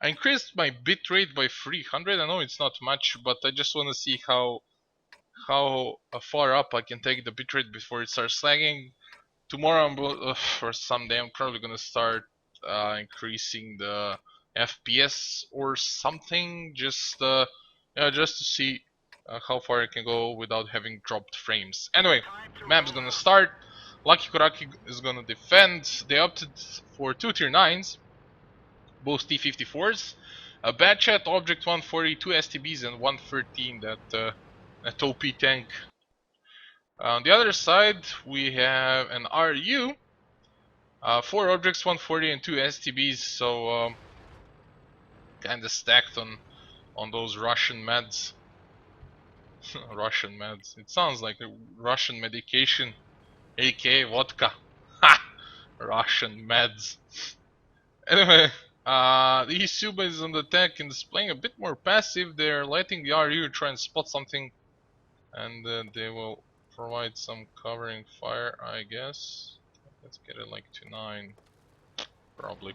I increased my bitrate by 300. I know it's not much, but I just want to see how far up I can take the bitrate before it starts lagging. Tomorrow or someday I'm probably gonna start increasing the FPS or something, just just to see how far I can go without having dropped frames. Anyway, map's gonna start. Lucky Kuraky is gonna defend. They opted for 2 tier 9s, both T-54s, a bad chat object 140, 2 STBs, and 113 that OP tank. On the other side, we have an RU, 4 objects, 140, and 2 STBs, so kinda stacked on those Russian meds. Russian meds. It sounds like a Russian medication, aka vodka. Ha! Russian meds. Anyway, the eSuba is on the tank and displaying a bit more passive. They're letting the RU try and spot something, and they will provide some covering fire, I guess. Let's get it like to 9, probably.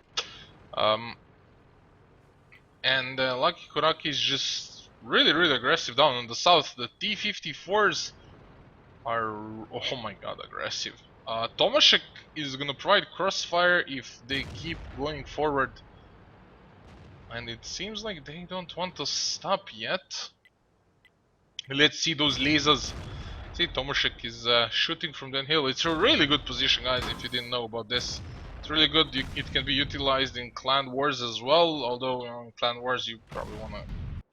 And Lucky Kuraky is just really aggressive down on the south. The T-54s are, oh my god, aggressive. Tomaszek is gonna provide crossfire if they keep going forward, and it seems like they don't want to stop yet. Let's see those lasers. See, Tomaszek is shooting from that hill. It's a really good position, guys, if you didn't know about this. It's really good. It can be utilized in clan wars as well, although in clan wars you probably want to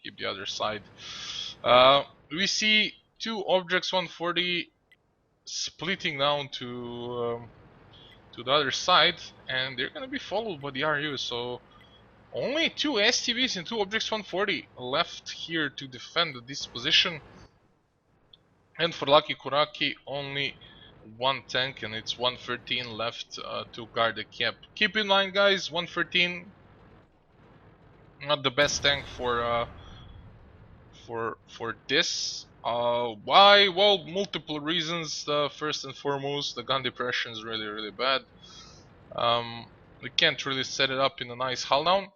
keep the other side. We see 2 objects 140 splitting down to the other side, and they're gonna be followed by the RU. So only 2 STVs and 2 objects 140 left here to defend this position. And for Lucky Kuraky, only 1 tank, and it's 113 left to guard the cap. Keep in mind, guys, 113 not the best tank for this. Why? Well, multiple reasons. First and foremost, the gun depression is really bad. We can't really set it up in a nice hull down.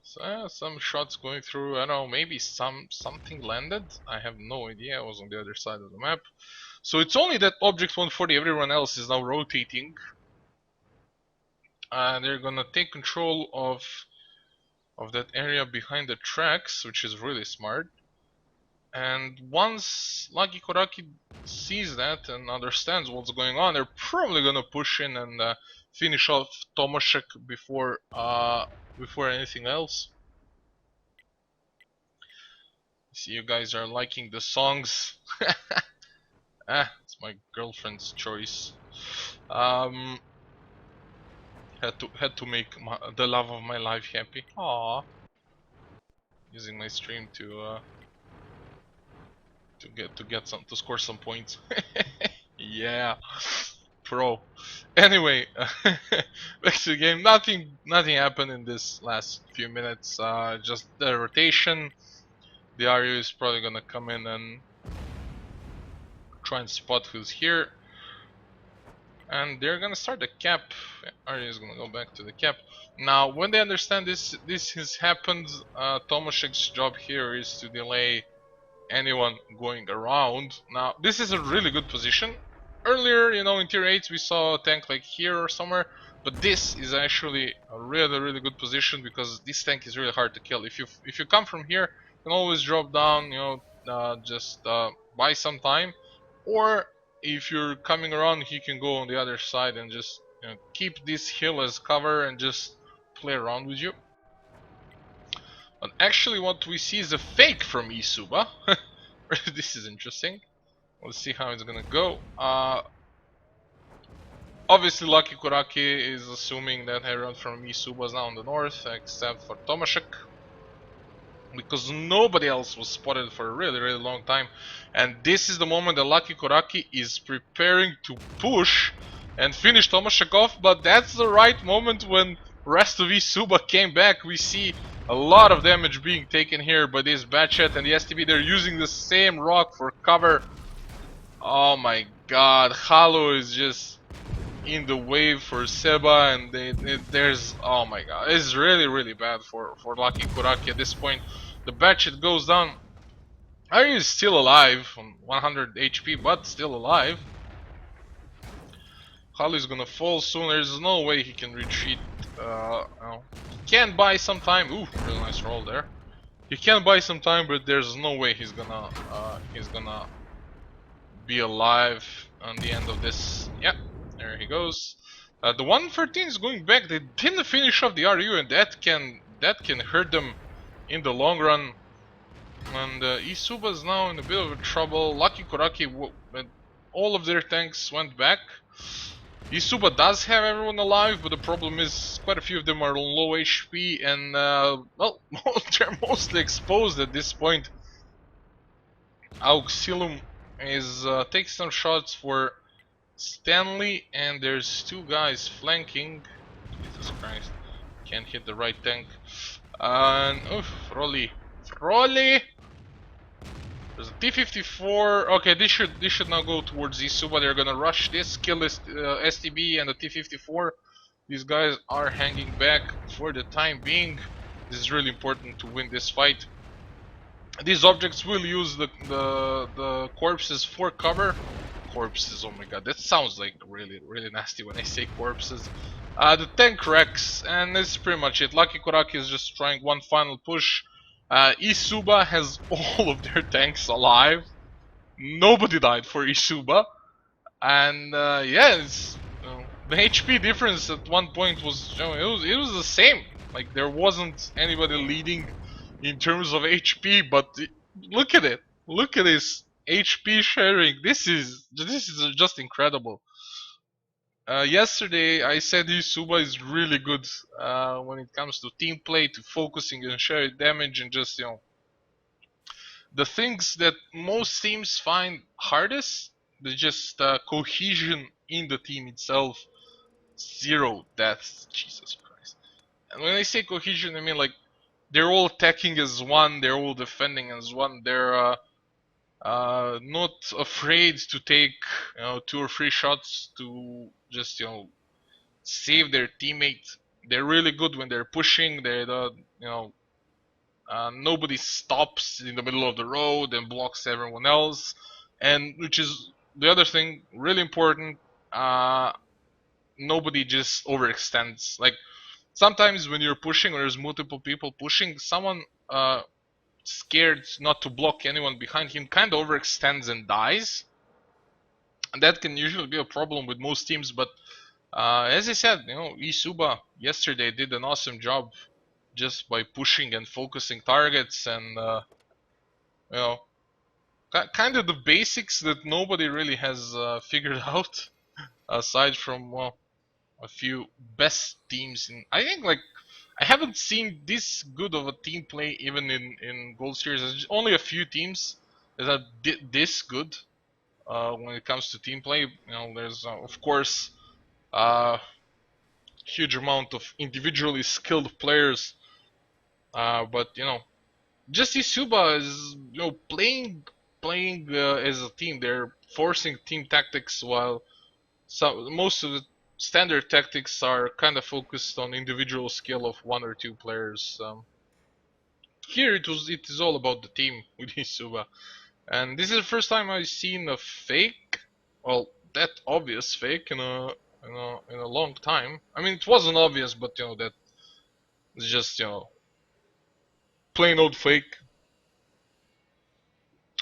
So, some shots going through. I don't know, maybe something landed. I have no idea. I was on the other side of the map. So it's only that object 140. Everyone else is now rotating. They're gonna take control of that area behind the tracks, which is really smart. And once Lucky Kuraky sees that and understands what's going on, they're probably gonna push in and finish off Tomaszek before anything else. See, you guys are liking the songs. It's my girlfriend's choice. Had to make the love of my life happy. Aww. Using my stream to score some points. Yeah, pro. Anyway, back to the game. Nothing happened in this last few minutes. Just the rotation. The RU is probably gonna come in and try and spot who's here, and they're gonna start the cap. RU is gonna go back to the cap. Now, when they understand this has happened, Tomaszek's job here is to delay anyone going around. Now, this is a really good position. Earlier, you know, in tier 8s we saw a tank like here or somewhere, but this is actually a really good position because this tank is really hard to kill. If you come from here, you can always drop down, you know, just buy some time, or if you're coming around, he can go on the other side and just, you know, keep this hill as cover and just play around with you. But actually what we see is a fake from eSuba. This is interesting. Let's see how it's gonna go. Obviously Lucky Kuraky is assuming that everyone from eSuba is now on the north, except for Tomaszek, because nobody else was spotted for a really long time. And this is the moment that Lucky Kuraky is preparing to push and finish Tomaszek off, but that's the right moment when rest of eSuba came back. We see a lot of damage being taken here by this Batchet and the STB. They're using the same rock for cover. Oh my god, Halo is just in the wave for Seba, and there's, oh my god, it's really bad for Lucky Kuraky at this point. The batchet goes down. Ari is still alive on 100 HP, but still alive. Holly's gonna fall soon. There's no way he can retreat. No. He can buy some time. Ooh, really nice roll there. He can buy some time, but there's no way he's gonna be alive on the end of this. Yep, there he goes. The 113 is going back. They didn't finish off the RU, and that can hurt them in the long run. And eSuba is now in a bit of trouble. Lucky Kuraky, all of their tanks went back. eSuba does have everyone alive, but the problem is quite a few of them are on low HP, and well, they're mostly exposed at this point. Auxilium is taking some shots for Stanley, and there's two guys flanking. Jesus Christ, can't hit the right tank. And oof, Frolly. There's a T-54. Okay, this should now go towards eSuba. They're gonna rush this, kill this STB and the T-54. These guys are hanging back for the time being. This is really important to win this fight. These objects will use the corpses for cover. Corpses, oh my god, that sounds like really nasty when I say corpses. The tank wrecks, and that's pretty much it. Lucky Kuraky is just trying one final push. eSuba has all of their tanks alive. Nobody died for eSuba, and yeah, the HP difference at one point was, it was the same. Like there wasn't anybody leading in terms of HP, but look at it. Look at this HP sharing. This is just incredible. Yesterday I said eSuba is really good when it comes to team play, to focusing and sharing damage, and just the things that most teams find hardest. The just cohesion in the team itself. Zero deaths. Jesus Christ. And when I say cohesion, I mean like they're all attacking as one, they're all defending as one. They're not afraid to take two or three shots to just save their teammate. They're really good when they're pushing. They're nobody stops in the middle of the road and blocks everyone else, and which is the other thing, really important. Nobody just overextends. Like sometimes when you're pushing or there's multiple people pushing, someone scared not to block anyone behind him kind of overextends and dies, and that can usually be a problem with most teams. But as I said, eSuba yesterday did an awesome job just by pushing and focusing targets, and you know kind of the basics that nobody really has figured out, aside from, well, a few best teams in, I think, like, I haven't seen this good of a team play even in Gold Series. There's only a few teams that are this good when it comes to team play. There's of course a huge amount of individually skilled players, but just eSuba is playing as a team. They're forcing team tactics, while most of the standard tactics are kind of focused on individual skill of one or two players. Here it is all about the team with eSuba, and this is the first time I've seen a fake, well, that obvious fake in a long time. I mean, it wasn't obvious, but that it's just plain old fake.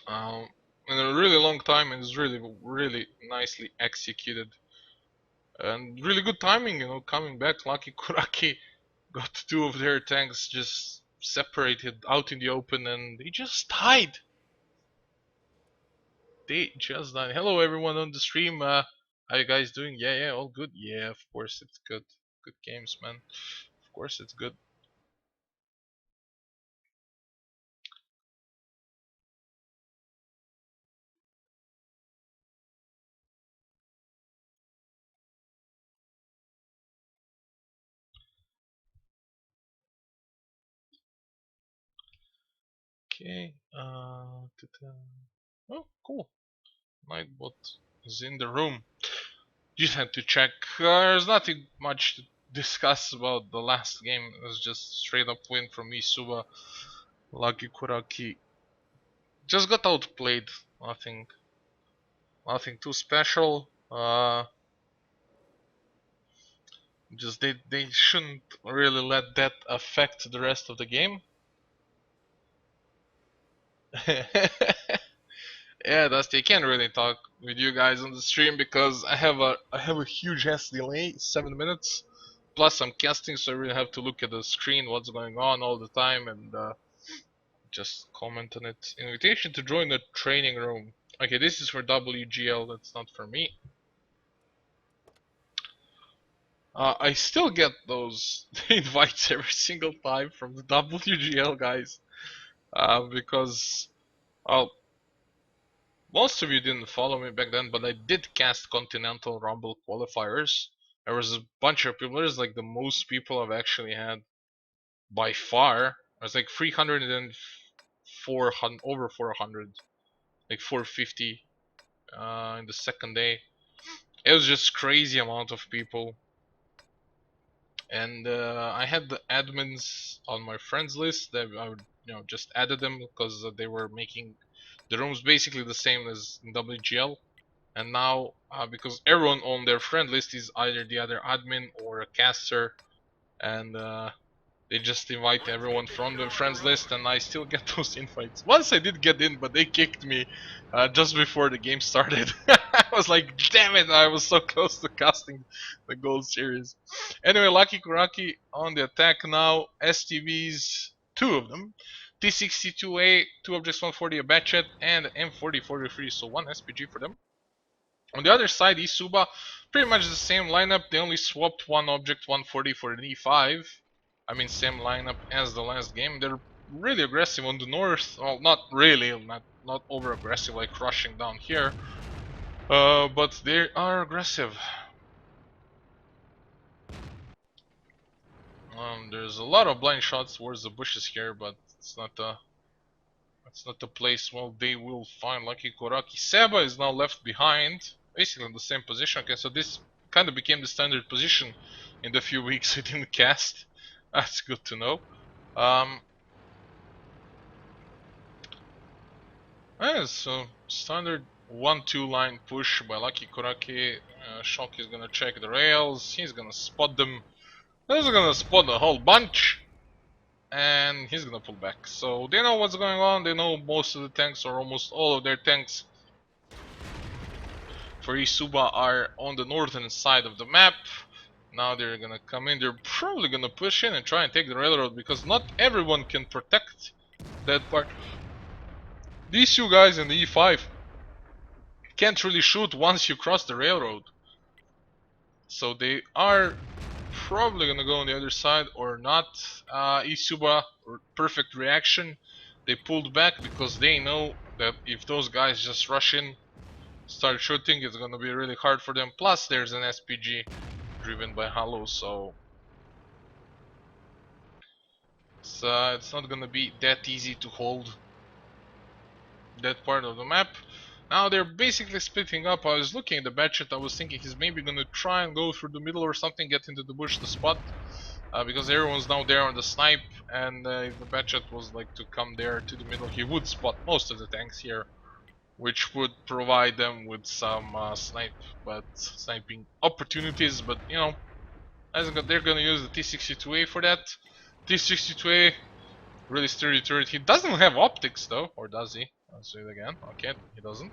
Um, in a really long time, and it's really nicely executed, and really good timing. Coming back, Lucky Kuraky got two of their tanks just separated out in the open, and they just died. They just died. Hello, everyone on the stream. How you guys doing? Yeah, all good. Yeah, of course it's good. Good games, man. Of course it's good. Okay. Oh, cool. Nightbot is in the room. Just had to check. There's nothing much to discuss about the last game. It was just straight up win from eSuba. Lucky Kuraky just got outplayed. Nothing, nothing too special. Just they shouldn't really let that affect the rest of the game. Yeah, Dusty, I can't really talk with you guys on the stream because I have a huge ass delay, 7 minutes. Plus I'm casting, so I really have to look at the screen, what's going on all the time, and just comment on it. Invitation to join the training room. Okay, this is for WGL. That's not for me. I still get those invites every single time from the WGL guys. Because well, most of you didn't follow me back then, but I did cast Continental Rumble qualifiers. There was a bunch of people. There's like the most people I've actually had by far. It was like 300 and 400, over 400, like 450 in the second day. It was just crazy amount of people, and I had the admins on my friends list that I would, just added them because they were making the rooms basically the same as in WGL. And now, because everyone on their friend list is either the other admin or a caster, and they just invite everyone from the friends list, and I still get those invites. Once I did get in, but they kicked me just before the game started. I was like, damn it, I was so close to casting the gold series. Anyway, Lucky Kuraky on the attack now. STVs, two of them. T62A, two objects 140, a Batchet, and M40 43, so one SPG for them. On the other side, eSuba, pretty much the same lineup. They only swapped one object 140 for an E5. I mean, same lineup as the last game. They're really aggressive on the north. Well, not really, not over aggressive like rushing down here. But they are aggressive. There's a lot of blind shots towards the bushes here, but it's not the place well they will find Lucky Kuraky. Seba is now left behind, basically in the same position. Okay, so this kind of became the standard position in the few weeks we didn't cast. That's good to know. Yeah, so standard 1-2 line push by Lucky Kuraky. Shock is gonna check the rails. He's gonna spot them. He's gonna spot a whole bunch. And he's gonna pull back. So they know what's going on. They know most of the tanks, or almost all of their tanks, for eSuba are on the northern side of the map. Now they're gonna come in. They're probably gonna push in and try and take the railroad because not everyone can protect that part. These two guys in the E5 can't really shoot once you cross the railroad. So they are probably gonna go on the other side or not. eSuba, perfect reaction. They pulled back because they know that if those guys just rush in, start shooting, it's gonna be really hard for them. Plus there's an SPG driven by Halo, so it's not gonna be that easy to hold that part of the map. Now they're basically splitting up. I was looking at the Batchet, I was thinking he's maybe gonna try and go through the middle or something, get into the bush to spot, because everyone's now there on the snipe, and if the Batchet was like to come there to the middle, he would spot most of the tanks here, which would provide them with some sniping opportunities. But they're gonna use the T62A for that. T62A, really sturdy turret. He doesn't have optics though, or does he? I'll say it again. Okay, he doesn't.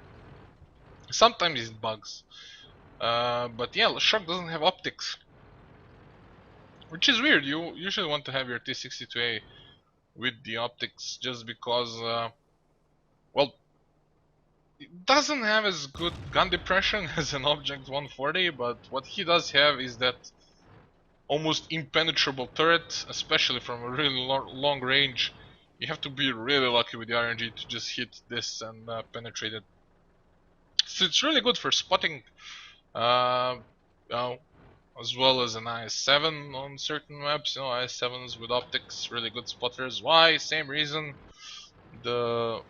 Sometimes it bugs. But yeah, Shock doesn't have optics, which is weird. You usually want to have your T62A with the optics, just because, well, it doesn't have as good gun depression as an Object 140, but what he does have is that almost impenetrable turret, especially from a really long range. You have to be really lucky with the RNG to just hit this and penetrate it. So it's really good for spotting, uh, as well as an IS-7 on certain maps. IS-7s with optics, really good spotters. Why? Same reason. The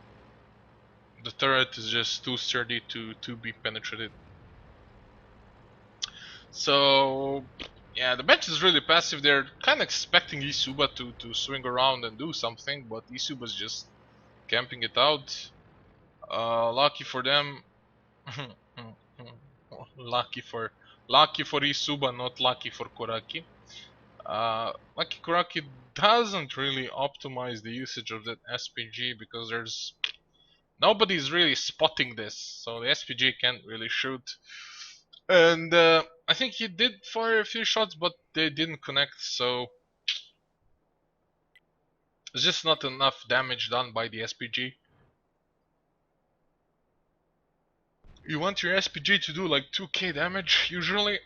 turret is just too sturdy to be penetrated. So yeah, the bench is really passive. They're kind of expecting eSuba to swing around and do something, but eSuba's just camping it out. Lucky for them. lucky for eSuba, not lucky for Kuraky. Lucky Kuraky doesn't really optimize the usage of that SPG because there's nobody's really spotting this, so the SPG can't really shoot. And I think he did fire a few shots, but they didn't connect, so it's just not enough damage done by the SPG. You want your SPG to do like 2k damage usually,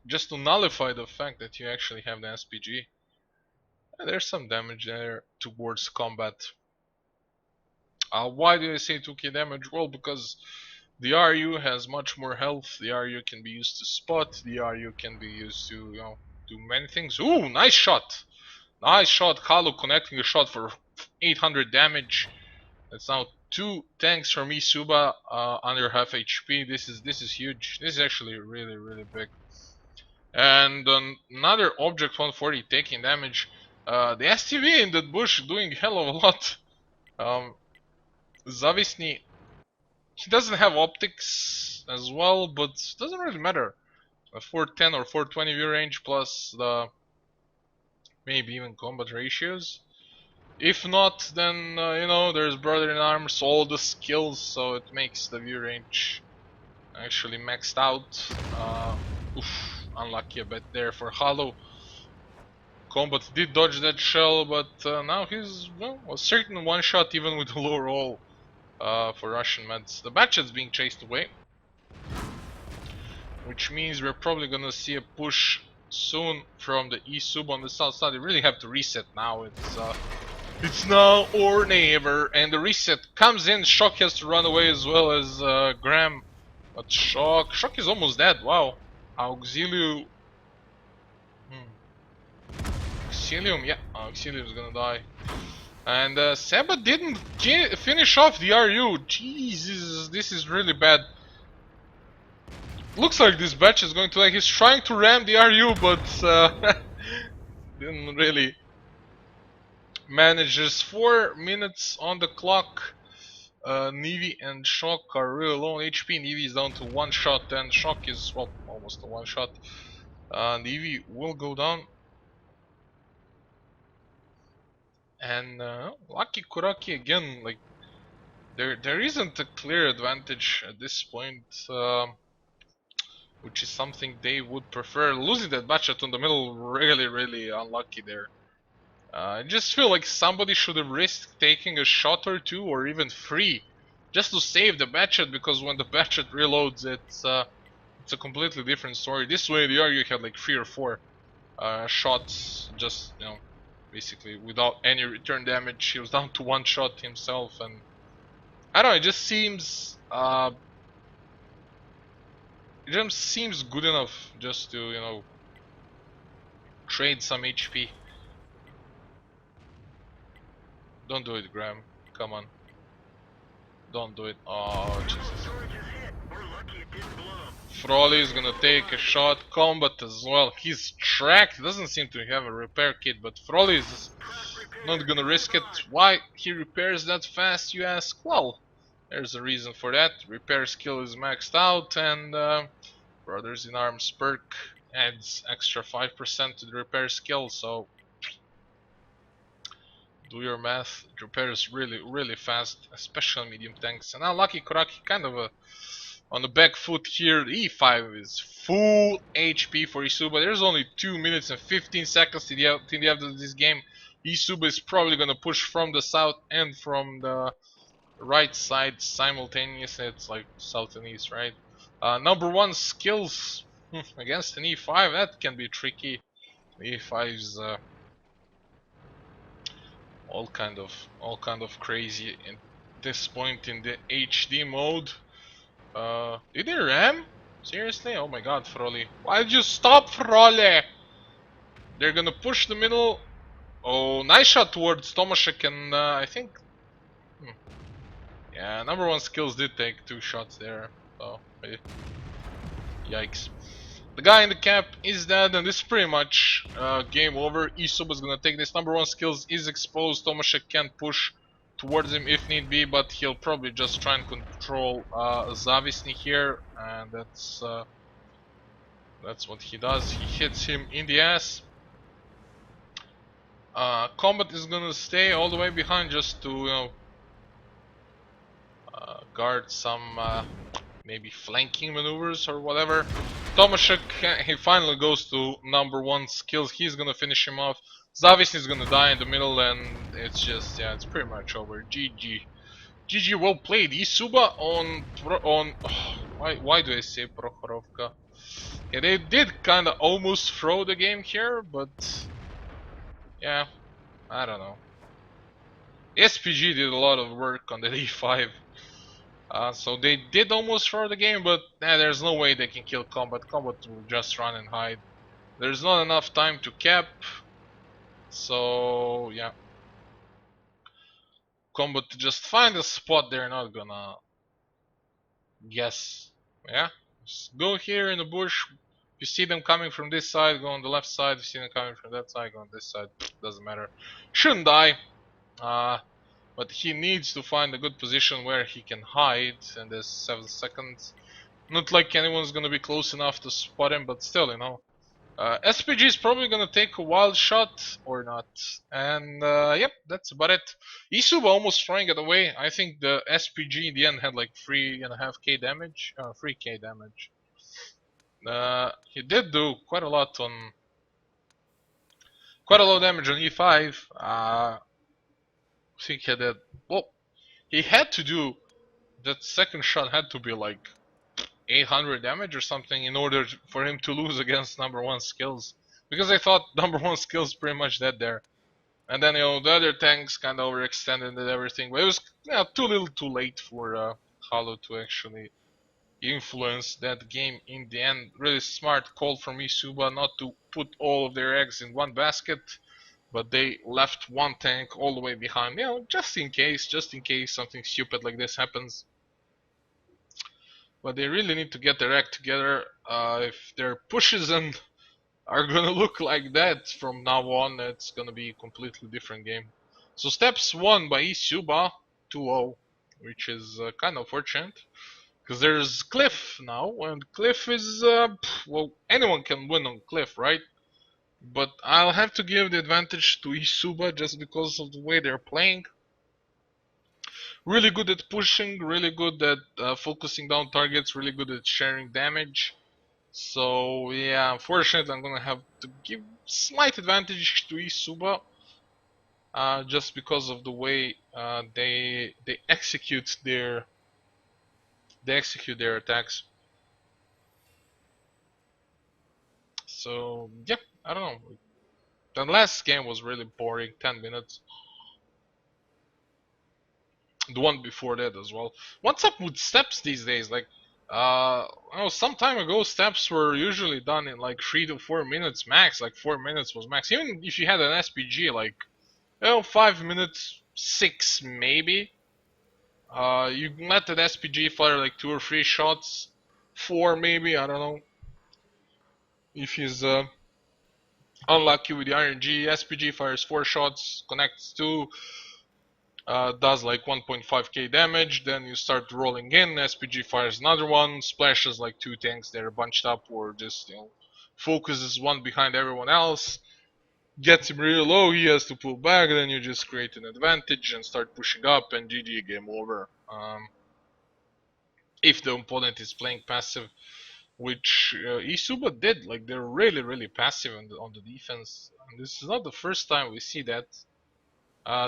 just to nullify the fact that you actually have the SPG. There's some damage there towards combat. Why do I say 2k damage? Well, because the RU has much more health. The RU can be used to spot. The RU can be used to, you know, do many things. Ooh, nice shot! Nice shot. Kalu connecting a shot for 800 damage. That's now 2 tanks from eSuba under half HP. This is huge. This is actually really big. And another object 140 taking damage. The STV in that bush doing hell of a lot. Zavisny, he doesn't have optics as well, but it doesn't really matter. A 410 or 420 view range plus the maybe even combat ratios. If not, then you know, there's Brother in Arms, all the skills, so it makes the view range actually maxed out. Oof, unlucky a bit there for Hollow. Combat did dodge that shell, but now he's, well, a certain one shot even with a low roll for Russian meds. The Batchet's being chased away, which means we're probably gonna see a push soon from the eSuba on the south side. They really have to reset now. It's now or never, and the reset comes in. Shock has to run away as well as Graham. But Shock is almost dead. Wow. Auxilium, yeah, Auxilium's gonna die. And Seba didn't finish off the RU. Jesus, this is really bad. Looks like this batch is going to like. He's trying to ram the RU, but didn't really manage. There's 4 minutes on the clock. Nevi and Shock are real low on HP. Nevi is down to 1 shot, and Shock is, well, almost a 1 shot. Nevi will go down. And lucky Kuraky again, like there isn't a clear advantage at this point, which is something they would prefer. Losing that batchet on the middle, really unlucky there. I just feel like somebody should have risked taking a shot or 2 or even 3 just to save the batchet, because when the batchet reloads, it's a completely different story. This way, the RU had like 3 or 4 shots, just, you know, basically without any return damage. He was down to 1 shot himself, and I don't know, it just seems good enough just to, you know, trade some HP. Don't do it, Graham. Come on. Don't do it. Oh, Jesus. Froley is gonna take a shot. Combat as well. He's tracked. He doesn't seem to have a repair kit, but Froley is not gonna risk it. Why he repairs that fast, you ask? Well, there's a reason for that. Repair skill is maxed out, and Brothers in Arms perk adds extra 5% to the repair skill, so do your math. It repairs really fast, especially medium tanks. And now Lucky Kuraky kind of on the back foot here. E5 is full HP for eSuba. There's only 2 minutes and 15 seconds till the end of this game. eSuba is probably gonna push from the south and from the right side simultaneously. It's like south and east, right? Number 1 skills against an E5, that can be tricky. E5's all kind of crazy at this point in the HD mode. Did they ram? Seriously? Oh my god, Froley. Why did you stop, Froley? They're gonna push the middle. Oh, nice shot towards Tomaszek, and I think... yeah, number 1 skills did take 2 shots there. So, Yikes. The guy in the cap is dead, and this is pretty much game over. eSuba is gonna take this. Number one skills is exposed. Tomaszek can push towards him if need be, but he'll probably just try and control Zavisny here, and that's what he does. He hits him in the ass. Combat is gonna stay all the way behind just to guard some maybe flanking maneuvers or whatever. Tomaszek, he finally goes to number one skills. He's gonna finish him off. Zavis is gonna die in the middle, and it's just, yeah, it's pretty much over. GG. GG, well played. eSuba on why do I say Prokhorovka? Yeah, they did kind of almost throw the game here, but yeah, I don't know. SPG did a lot of work on the D5. So they did almost throw the game, but there's no way they can kill Combat. Combat will just run and hide. There's not enough time to cap. So yeah. Combat to just find a spot they're not gonna guess. Yeah. Just go here in the bush. If you see them coming from this side, go on the left side. If you see them coming from that side, go on this side. Doesn't matter. Shouldn't die. But he needs to find a good position where he can hide in this 7 seconds. Not like anyone's gonna be close enough to spot him, but still, you know. SPG is probably gonna take a wild shot or not. And yep, that's about it. eSuba almost throwing it away. I think the SPG in the end had like 3.5k damage. 3k damage. He did do quite a lot on quite a lot of damage on E5. I think he did, well, he had to do that second shot had to be like 800 damage or something in order for him to lose against number one skills. Because I thought number one skills pretty much dead there. And then, you know, the other tanks kind of overextended and everything. But it was too little too late for Halo to actually influence that game in the end. Really smart call from eSuba not to put all of their eggs in one basket. But they left one tank all the way behind, you know, just in case something stupid like this happens. But they really need to get their act together. If their pushes and are gonna look like that from now on, it's gonna be a completely different game. So steps won by eSuba 2-0, which is kind of fortunate. Because there's Cliff now, and Cliff is, well, anyone can win on Cliff, right? But I'll have to give the advantage to eSuba just because of the way they're playing. Really good at pushing, really good at focusing down targets, really good at sharing damage. So yeah, unfortunately I'm gonna have to give slight advantage to eSuba just because of the way they execute their attacks. So yeah, I don't know. The last game was really boring, 10 minutes. The one before that as well. What's up with steps these days? Like, I know some time ago steps were usually done in like 3 to 4 minutes max. Like 4 minutes was max. Even if you had an SPG, like, you know, 5 minutes, 6 maybe. You let that SPG fire like 2 or 3 shots, 4 maybe. I don't know. If he's unlucky with the RNG, SPG fires 4 shots, connects 2. Does like 1.5k damage, then you start rolling in, SPG fires another one, splashes like 2 tanks that are bunched up, or just, you know, focuses one behind everyone else, gets him really low, he has to pull back, then you just create an advantage and start pushing up, and GG, game over. If the opponent is playing passive, which eSuba did, like they're really passive on the defense, and this is not the first time we see that.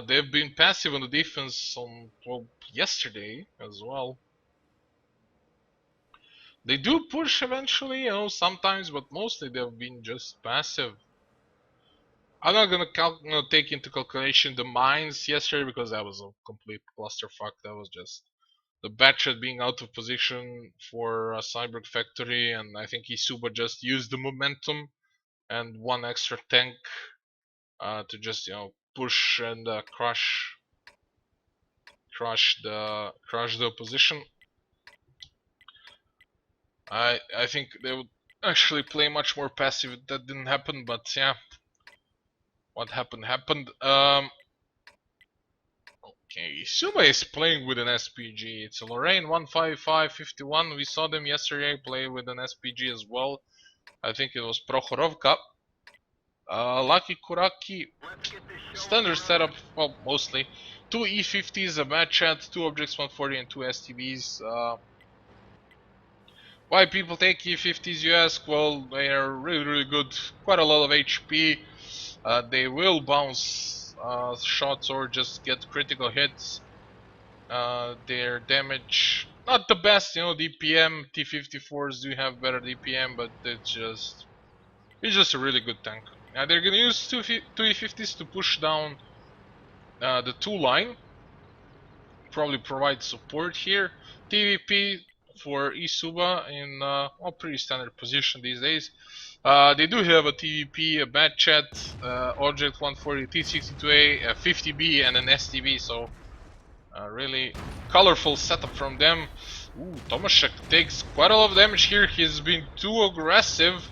They've been passive on the defense on, well, yesterday as well. They do push eventually, you know, sometimes, but mostly they've been just passive. I'm not gonna take into calculation the mines yesterday because that was a complete clusterfuck. That was just the Batchet being out of position for a Cyborg factory, and I think eSuba just used the momentum and one extra tank to just, you know, push and crush the opposition. I think they would actually play much more passive if that didn't happen, but yeah, what happened happened. Okay, Suma is playing with an SPG. It's a Lorraine 15551. We saw them yesterday play with an SPG as well. I think it was Prokhorovka. Lucky Kuraky, standard setup, well, mostly. Two E50s, a match chat, two objects 140 and two STBs. Why people take E50s, you ask? Well, they are really good. Quite a lot of HP. They will bounce shots or just get critical hits. Their damage, not the best, you know. DPM T54s do have better DPM, but it's just a really good tank. They're gonna use two E50s to push down the 2 line. Probably provide support here. TVP for eSuba in a pretty standard position these days. They do have a TVP, a bad chat, object 140, T62A, a 50B, and an STB, so really colorful setup from them. Ooh, Tomaszek takes quite a lot of damage here. He's been too aggressive.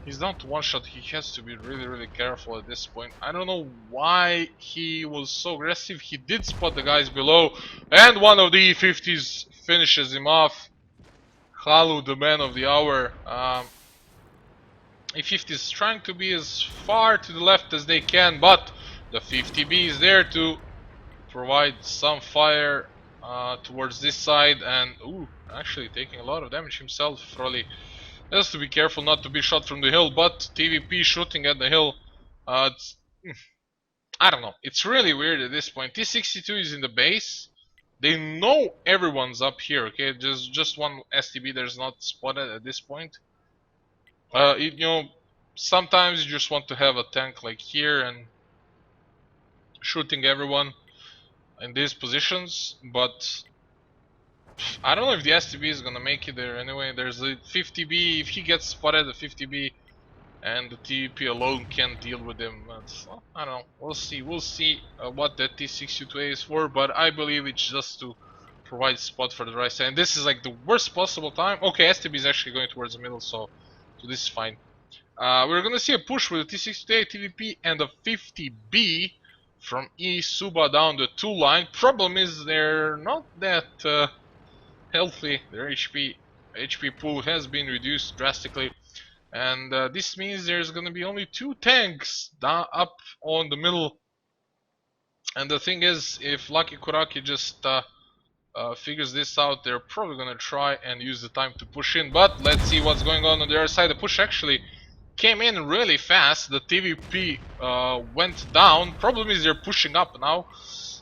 He's down to one shot. He has to be really careful at this point. I don't know why he was so aggressive. He did spot the guys below, and one of the E50s finishes him off. Halu, the man of the hour. E50 is trying to be as far to the left as they can, but the 50B is there to provide some fire towards this side, and ooh, actually taking a lot of damage himself. Froly has to be careful not to be shot from the hill, but TVP shooting at the hill, I don't know. It's really weird at this point. T62 is in the base. They know everyone's up here, okay? Just one STB there's not spotted at this point. You know, sometimes you just want to have a tank like here and shooting everyone in these positions, but I don't know if the STB is gonna make it there anyway. There's a 50B. If he gets spotted, the 50B and the TVP alone can't deal with him. But, well, I don't know. We'll see. We'll see what that T62A is for. But I believe it's just to provide spot for the right side. And this is like the worst possible time. Okay, STB is actually going towards the middle, so this is fine. We're gonna see a push with the T62A, TVP, and a 50B from eSuba down the 2 line. Problem is they're not that healthy. Their HP pool has been reduced drastically, and this means there's gonna be only 2 tanks down up on the middle. And the thing is, if Lucky Kuraky just figures this out, they're probably gonna try and use the time to push in. But let's see what's going on the other side. The push actually came in really fast. The TVP went down. Problem is they're pushing up now,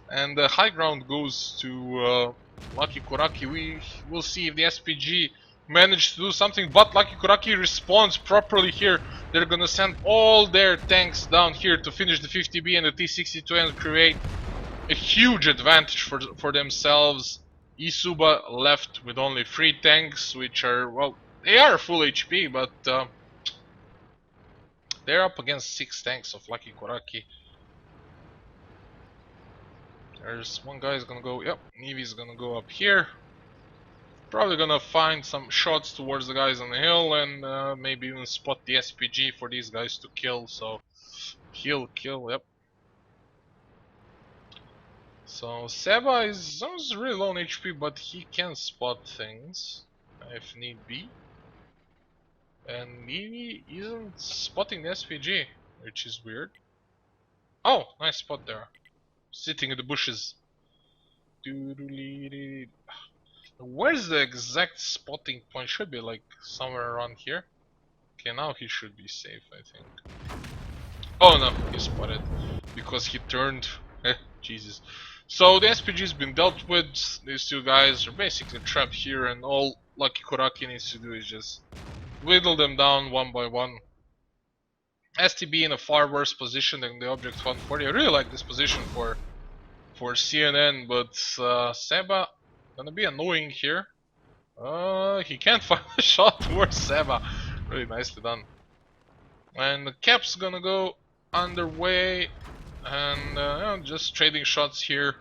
and the high ground goes to Lucky Kuraky. We will see if the SPG managed to do something, but Lucky Kuraky responds properly here. They're gonna send all their tanks down here to finish the 50B and the T62 and create a huge advantage for themselves. eSuba left with only 3 tanks, which are, well, they are full HP, but they're up against 6 tanks of Lucky Kuraky. There's one guy is gonna go, yep, Nevy's gonna go up here. Probably gonna find some shots towards the guys on the hill and maybe even spot the SPG for these guys to kill, so he'll kill, yep. So Seba is really low on HP, but he can spot things if need be. And Nevy isn't spotting the SPG, which is weird. Oh, nice spot there. Sitting in the bushes. Where's the exact spotting point? Should be like somewhere around here. Okay, now he should be safe, I think. Oh no, he spotted because he turned. Jesus. So the SPG's been dealt with. These 2 guys are basically trapped here, and all Lucky Kuraky needs to do is just whittle them down one by one. STB in a far worse position than the Object 140. I really like this position for CNN, but Seba gonna be annoying here. He can't find a shot towards Seba. Really nicely done. And the cap's gonna go underway, and you know, just trading shots here.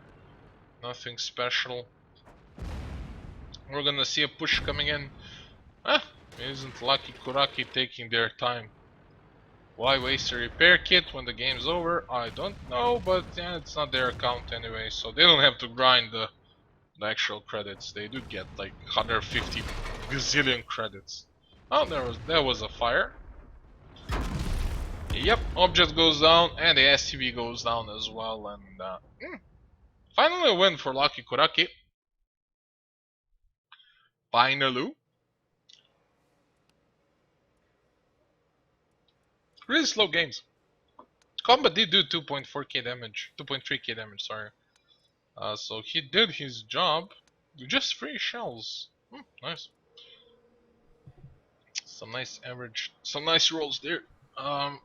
Nothing special. We're gonna see a push coming in. Ah, isn't Lucky Kuraky taking their time? Why waste a repair kit when the game's over? I don't know, but yeah, it's not their account anyway, so they don't have to grind the actual credits. They do get like 150 gazillion credits. Oh, there was a fire. Yep, object goes down and the STV goes down as well, and finally a win for Lucky Kuraki. Finally. Really slow games. Combat did do 2.4k damage, 2.3k damage, sorry. So he did his job. Just 3 shells. Nice. Some nice average, some nice rolls there. Um,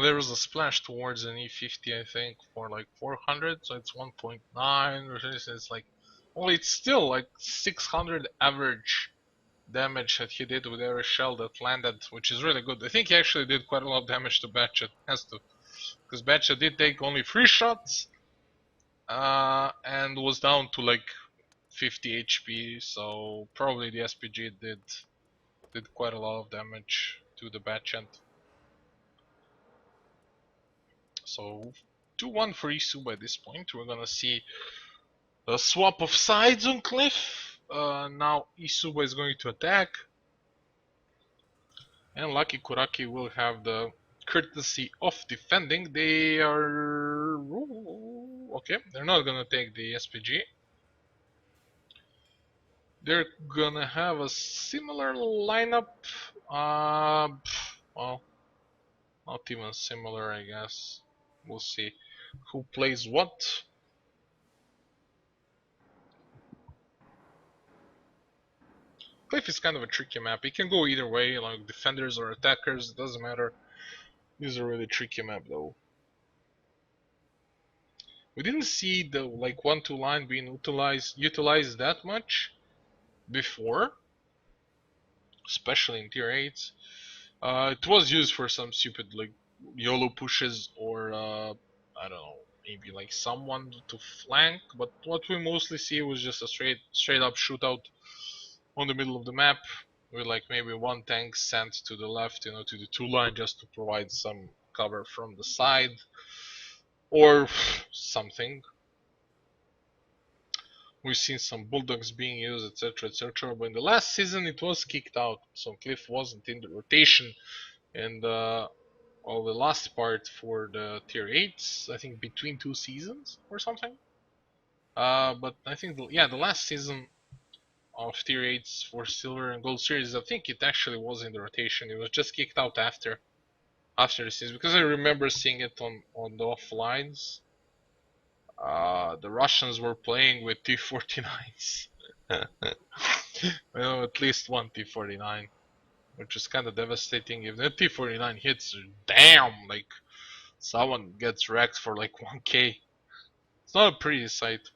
there was a splash towards an E50, I think, for like 400, so it's 1.9, it's like, well, it's still like 600 average damage that he did with every shell that landed, which is really good. I think he actually did quite a lot of damage to Batchet, has to, because Batchet did take only 3 shots, and was down to like 50 HP, so probably the SPG did quite a lot of damage to the Batchet. So 2-1 for eSuba at this point. We're gonna see a swap of sides on Cliff. Now eSuba is going to attack, and Lucky Kuraki will have the courtesy of defending. They are okay. They're not gonna take the SPG. They're gonna have a similar lineup. Well, not even similar, I guess. We'll see who plays what. Cliff is kind of a tricky map. It can go either way, like defenders or attackers, it doesn't matter. This is a really tricky map though. We didn't see the like 1-2 line being utilized that much before, especially in tier 8s. It was used for some stupid like YOLO pushes or I don't know, maybe like someone to flank, but what we mostly see was just a straight up shootout on the middle of the map with like maybe one tank sent to the left, you know, to the 2 line just to provide some cover from the side or something. We've seen some bulldogs being used, etc., etc. But in the last season, it was kicked out, so Cliff wasn't in the rotation. And well, the last part for the tier 8s, I think between 2 seasons or something. But I think the last season of tier 8s for silver and gold series, I think it actually was in the rotation. It was just kicked out after the season because I remember seeing it on the offlines. The Russians were playing with T-49s. Well, at least one T-49, which is kind of devastating. If the T-49 hits, damn, like someone gets wrecked for like 1k. It's not a pretty sight.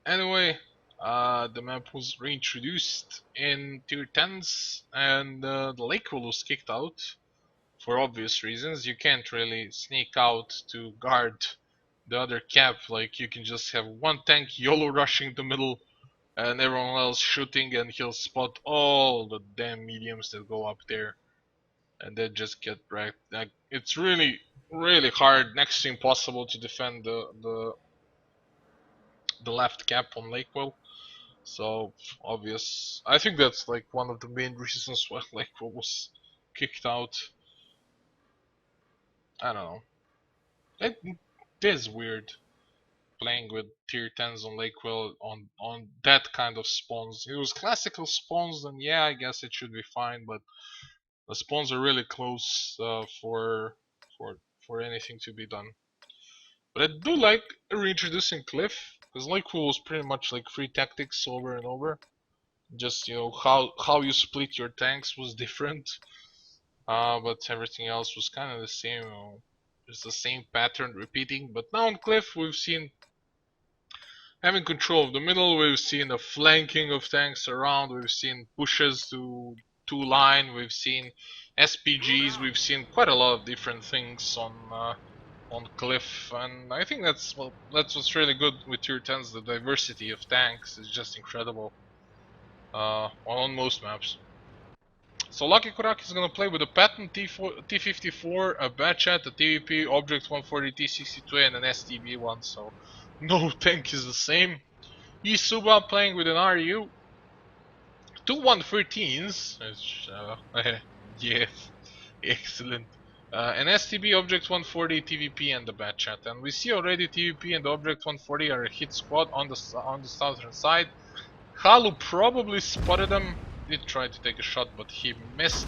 Anyway, the map was reintroduced in tier 10s, and the lake wall was kicked out for obvious reasons. You can't really sneak out to guard the other cap. Like you can just have one tank YOLO rushing the middle and everyone else shooting, and he'll spot all the damn mediums that go up there, and then just get wrecked. Like it's really, really hard, next to impossible, to defend the left cap on Lakewell. So obvious. I think that's like one of the main reasons why Lakewell was kicked out. I don't know. It is weird playing with tier 10s on Lakewell on that kind of spawns. If it was classical spawns, then yeah, I guess it should be fine. But the spawns are really close for for anything to be done. But I do like reintroducing Cliff because Lakewell was pretty much like free tactics over and over. Just you know how you split your tanks was different, but everything else was kind of the same. You know, just the same pattern repeating. But now on Cliff, we've seen having control of the middle. We've seen the flanking of tanks around. We've seen pushes to 2 line. We've seen SPGs. We've seen quite a lot of different things on on cliff, and I think that's what's really good with tier 10s. The diversity of tanks is just incredible on most maps. So Lucky Kuraky is gonna play with a Patton T54, a Batchat, a TVP, Object 140, T62, and an STB1. So no tank is the same. eSuba playing with an RU, two 113s. Yes, excellent. An STB, Object 140, TVP, and the Batchat. And we see already TVP and Object 140 are a hit squad on the southern side. Halu probably spotted him. Did try to take a shot, but he missed.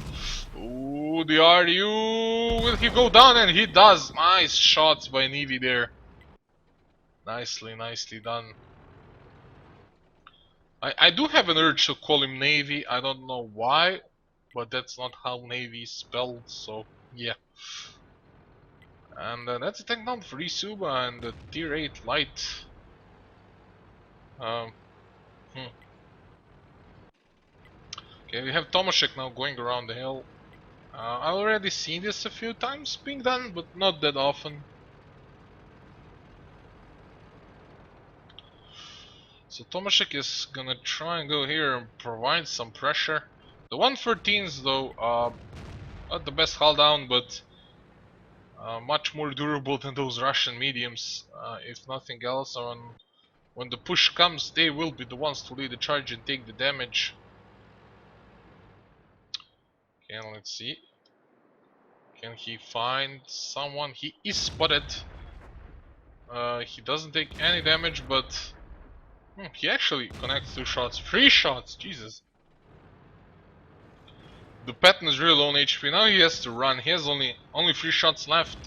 Ooh, the RU. Will he go down? And he does. Nice shots by Navy there. Nicely done. I do have an urge to call him Navy. I don't know why, but that's not how Navy is spelled. So yeah. And that's a tank down for eSuba and the tier 8 light. Um, hmm. Okay, we have Tomaszek now going around the hill. I've already seen this a few times being done, but not that often. So Tomaszek is gonna try and go here and provide some pressure. The 114s though, not the best hull down, but much more durable than those Russian mediums, if nothing else. When the push comes, they will be the ones to lead the charge and take the damage. Okay, let's see. Can he find someone? He is spotted. He doesn't take any damage, but he actually connects 2 shots. 3 shots, Jesus. The Patton is really low on HP. Now he has to run. He has only 3 shots left.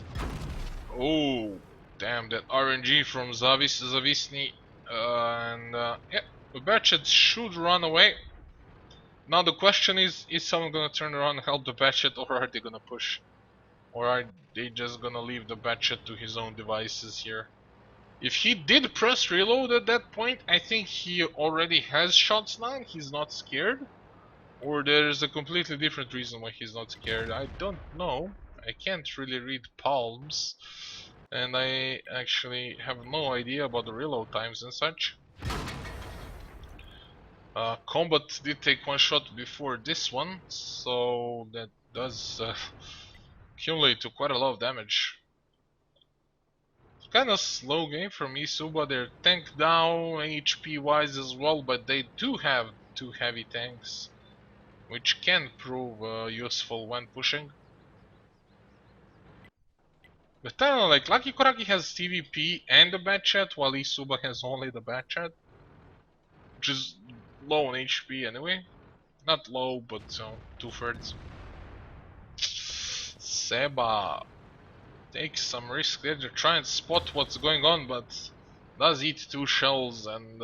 Oh, damn, that RNG from Zavisny. Yeah, the Batchet should run away. Now the question is someone gonna turn around and help the Batchet, or are they gonna push? Or are they just gonna leave the Batchet to his own devices here? If he did press reload at that point, I think he already has shots now, he's not scared. Or there's a completely different reason why he's not scared, I don't know. I can't really read palms. And I actually have no idea about the reload times and such. Combat did take 1 shot before this one, so that does accumulate to quite a lot of damage. Kind of slow game from eSuba. They're tank down HP wise as well, but they do have 2 heavy tanks, which can prove useful when pushing. But I don't know, like Lucky Kuraky has TVP and the Batchat, while eSuba has only the Batchat, which is low on HP anyway. Not low, but 2/3. Seba takes some risk there to try and spot what's going on, but does eat 2 shells and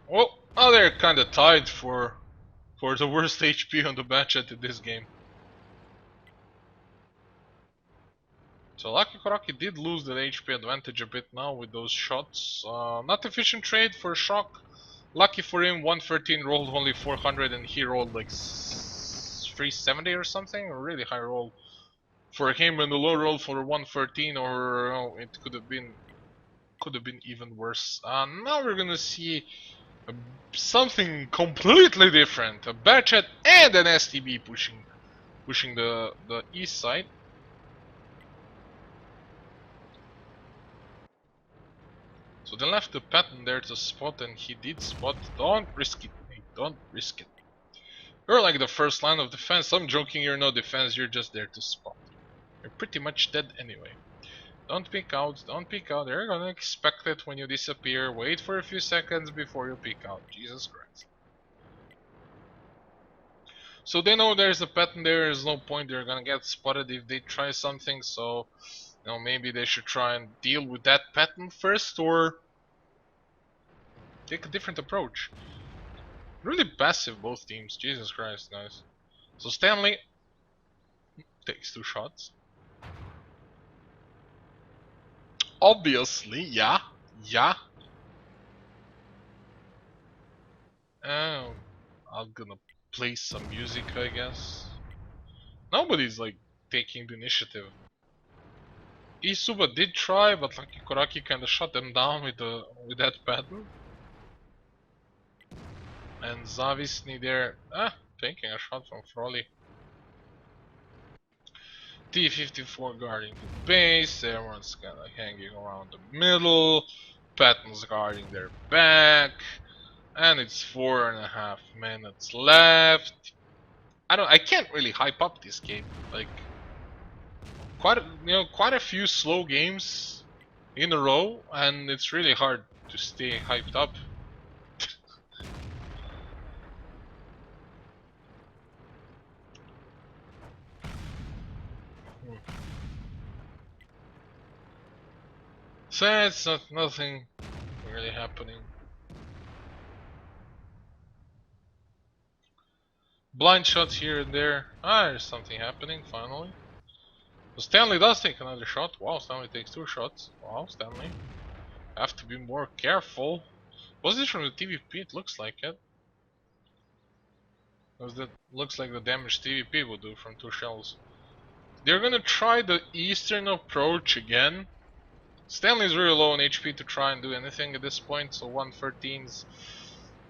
well, now they're kinda tied for the worst HP on the Batchet in this game. So Lucky Kuraky did lose that HP advantage a bit now with those shots. Not efficient trade for Shock. Lucky for him, 113 rolled only 400 and he rolled like 370 or something. A really high roll for him, and the low roll for 113, or it could have been even worse. Now we're gonna see something completely different. A Batchet and an STB pushing the east side. So they left the Patton there to spot, and he did spot. Don't risk it, mate. Don't risk it. You're like the first line of defense. I'm joking, you're no defense, you're just there to spot. You're pretty much dead anyway. Don't peek out, don't peek out. They're gonna expect it when you disappear. Wait for a few seconds before you peek out. Jesus Christ. So they know there's a Patton there, there's no point, they're gonna get spotted if they try something, so maybe they should try and deal with that Patton first, or take a different approach. Really passive both teams, Jesus Christ, guys. So Stanley takes 2 shots. Obviously, yeah. I'm gonna play some music, I guess. Nobody's like taking the initiative. eSuba did try, but like Kuraky kinda shut them down with that pattern. And Zavisny there, taking a shot from Froley. T-54 guarding the base, everyone's kinda hanging around the middle, Patton's guarding their back, and it's 4.5 minutes left. I can't really hype up this game. Like quite a few slow games in a row, and it's really hard to stay hyped up. So it's nothing really happening. Blind shots here and there. There's something happening finally. So Stanley does take another shot. Wow, Stanley takes 2 shots. Wow, Stanley. Have to be more careful. Was this from the TVP? It looks like it. That looks like the damage TVP would do from 2 shells. They're gonna try the eastern approach again. Stanley's really low on HP to try and do anything at this point, so 113s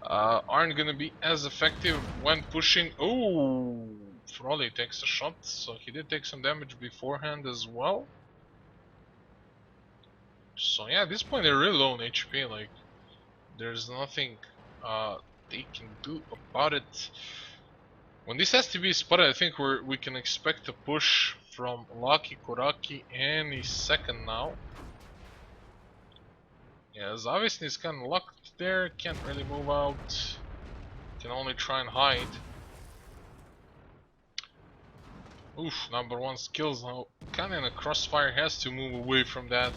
aren't gonna be as effective when pushing. Oh, Froley takes a shot, so he did take some damage beforehand as well. So yeah, at this point they're really low on HP, like there's nothing they can do about it. When this has to be spotted, I think we can expect a push from Lucky Kuraky any second now. Yes, obviously it's kind of locked there, can't really move out, can only try and hide. Oof, number 1 skills now, kinda in a crossfire, has to move away from that.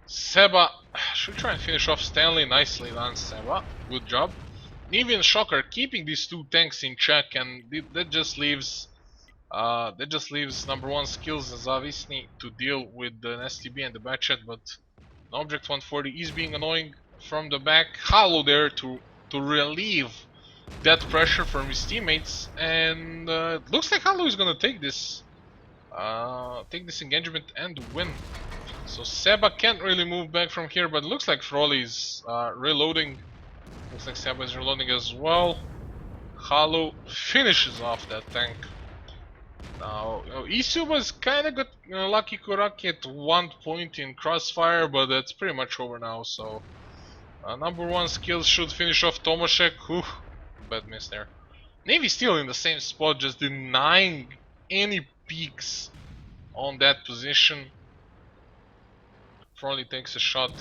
Seba should try and finish off Stanley, nicely done Seba, good job. Navy and Shocker keeping these 2 tanks in check, and that just leaves number 1 skills as Zavisny to deal with the STB and the backchat, but Object 140 is being annoying from the back. Hollow there to relieve that pressure from his teammates, and it looks like Hollow is gonna take this engagement and win. So Seba can't really move back from here, but it looks like Froley is reloading. Looks like Seba is reloading as well. Hollow finishes off that tank. Now, eSuba's kinda got Lucky Kuraky at one point in crossfire, but that's pretty much over now, so number 1 skills should finish off Tomaszek. Whew, bad miss there. Navy still in the same spot, just denying any peeks on that position. Froley takes a shot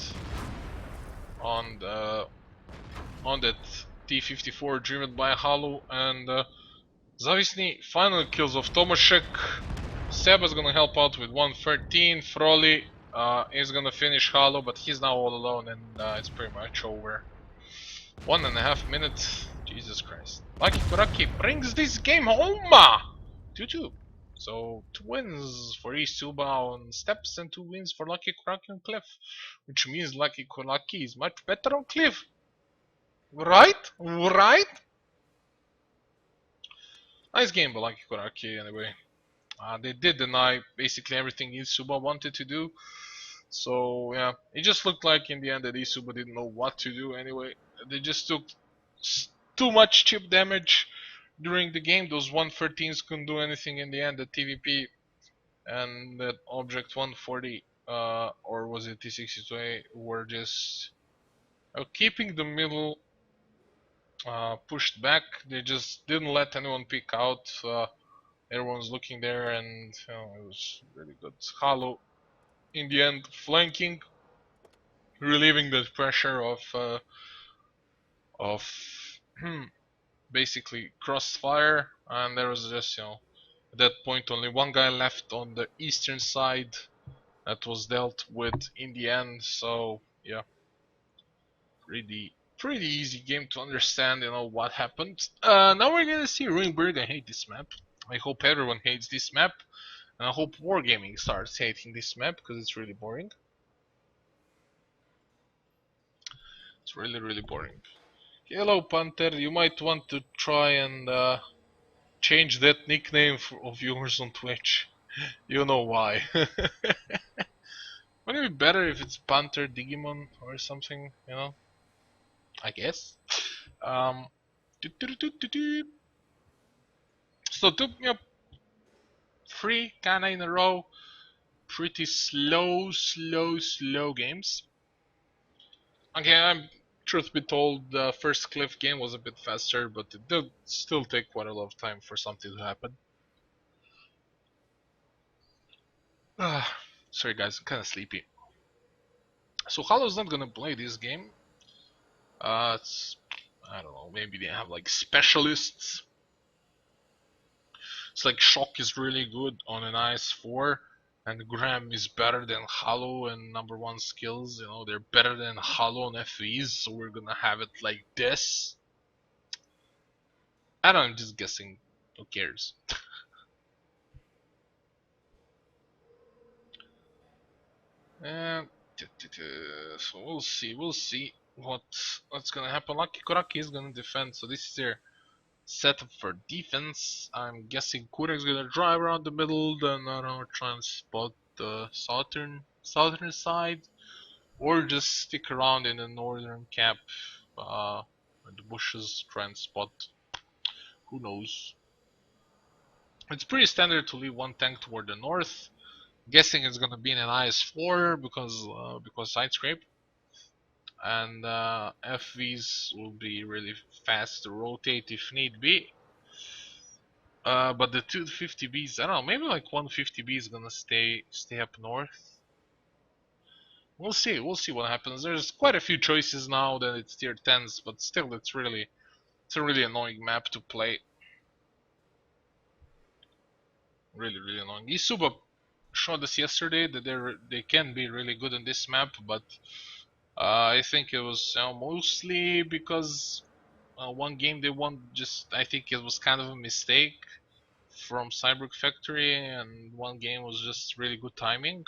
on that T-54 driven by Hollow, and Zavisny finally kills off Tomaszek. Seba's gonna help out with 113. Froley is gonna finish Hollow, but he's now all alone, and it's pretty much over. 1.5 minutes. Jesus Christ. Lucky Kuraky brings this game home! 2-2. So 2 wins for eSuba on Steps and 2 wins for Lucky Kuraky on Cliff. Which means Lucky Kuraky is much better on Cliff. Right? Right? Nice game by Lucky Kuraky anyway. They did deny basically everything eSuba wanted to do. So yeah, it just looked like in the end that eSuba didn't know what to do anyway. They just took too much chip damage during the game. Those 113s couldn't do anything in the end. The TVP and that Object 140 or was it T62A were just keeping the middle pushed back. They just didn't let anyone pick out. Everyone's looking there, and it was really good. Hollow in the end flanking, relieving the pressure of basically crossfire, and there was just at that point only 1 guy left on the eastern side that was dealt with in the end. So yeah, pretty easy game to understand what happened. Now we're gonna see Ruinberg. I hate this map. I hope everyone hates this map, and I hope Wargaming starts hating this map because it's really boring. It's really boring. Hello Panther, you might want to try and change that nickname of yours on Twitch. You know why. Wouldn't it be better if it's Panther Digimon or something, you know? I guess. Um, so took me up three kinda in a row. Pretty slow games. Okay, truth be told, the first Cliff game was a bit faster, but it did still take quite a lot of time for something to happen. Sorry guys, I'm kinda sleepy. So Hollow's not gonna play this game. It's, I don't know, maybe they have like specialists. It's like Shock is really good on an IS-4, and Graham is better than Hollow and number one skills. You know, they're better than Hollow on FVs, so we're gonna have it like this. I don't know, I'm just guessing. Who cares? And so we'll see what's gonna happen. Lucky Kuraky is gonna defend, so this is their setup for defense. I'm guessing Kuraky's gonna drive around the middle, then I don't know, try and spot the southern side, or just stick around in the northern cap, where the bushes, try and spot. Who knows? It's pretty standard to leave one tank toward the north. Guessing it's gonna be in an IS-4 because side scrape, and FVs will be really fast to rotate if need be. But the 250Bs, I don't know, maybe like 150B is gonna stay up north. We'll see what happens. There's quite a few choices now that it's tier 10s, but still it's a really annoying map to play. Really annoying. eSuba showed us yesterday that they can be really good in this map, but I think it was mostly because one game they won, just I think it was kind of a mistake from Cyberg Factory, and one game was just really good timing.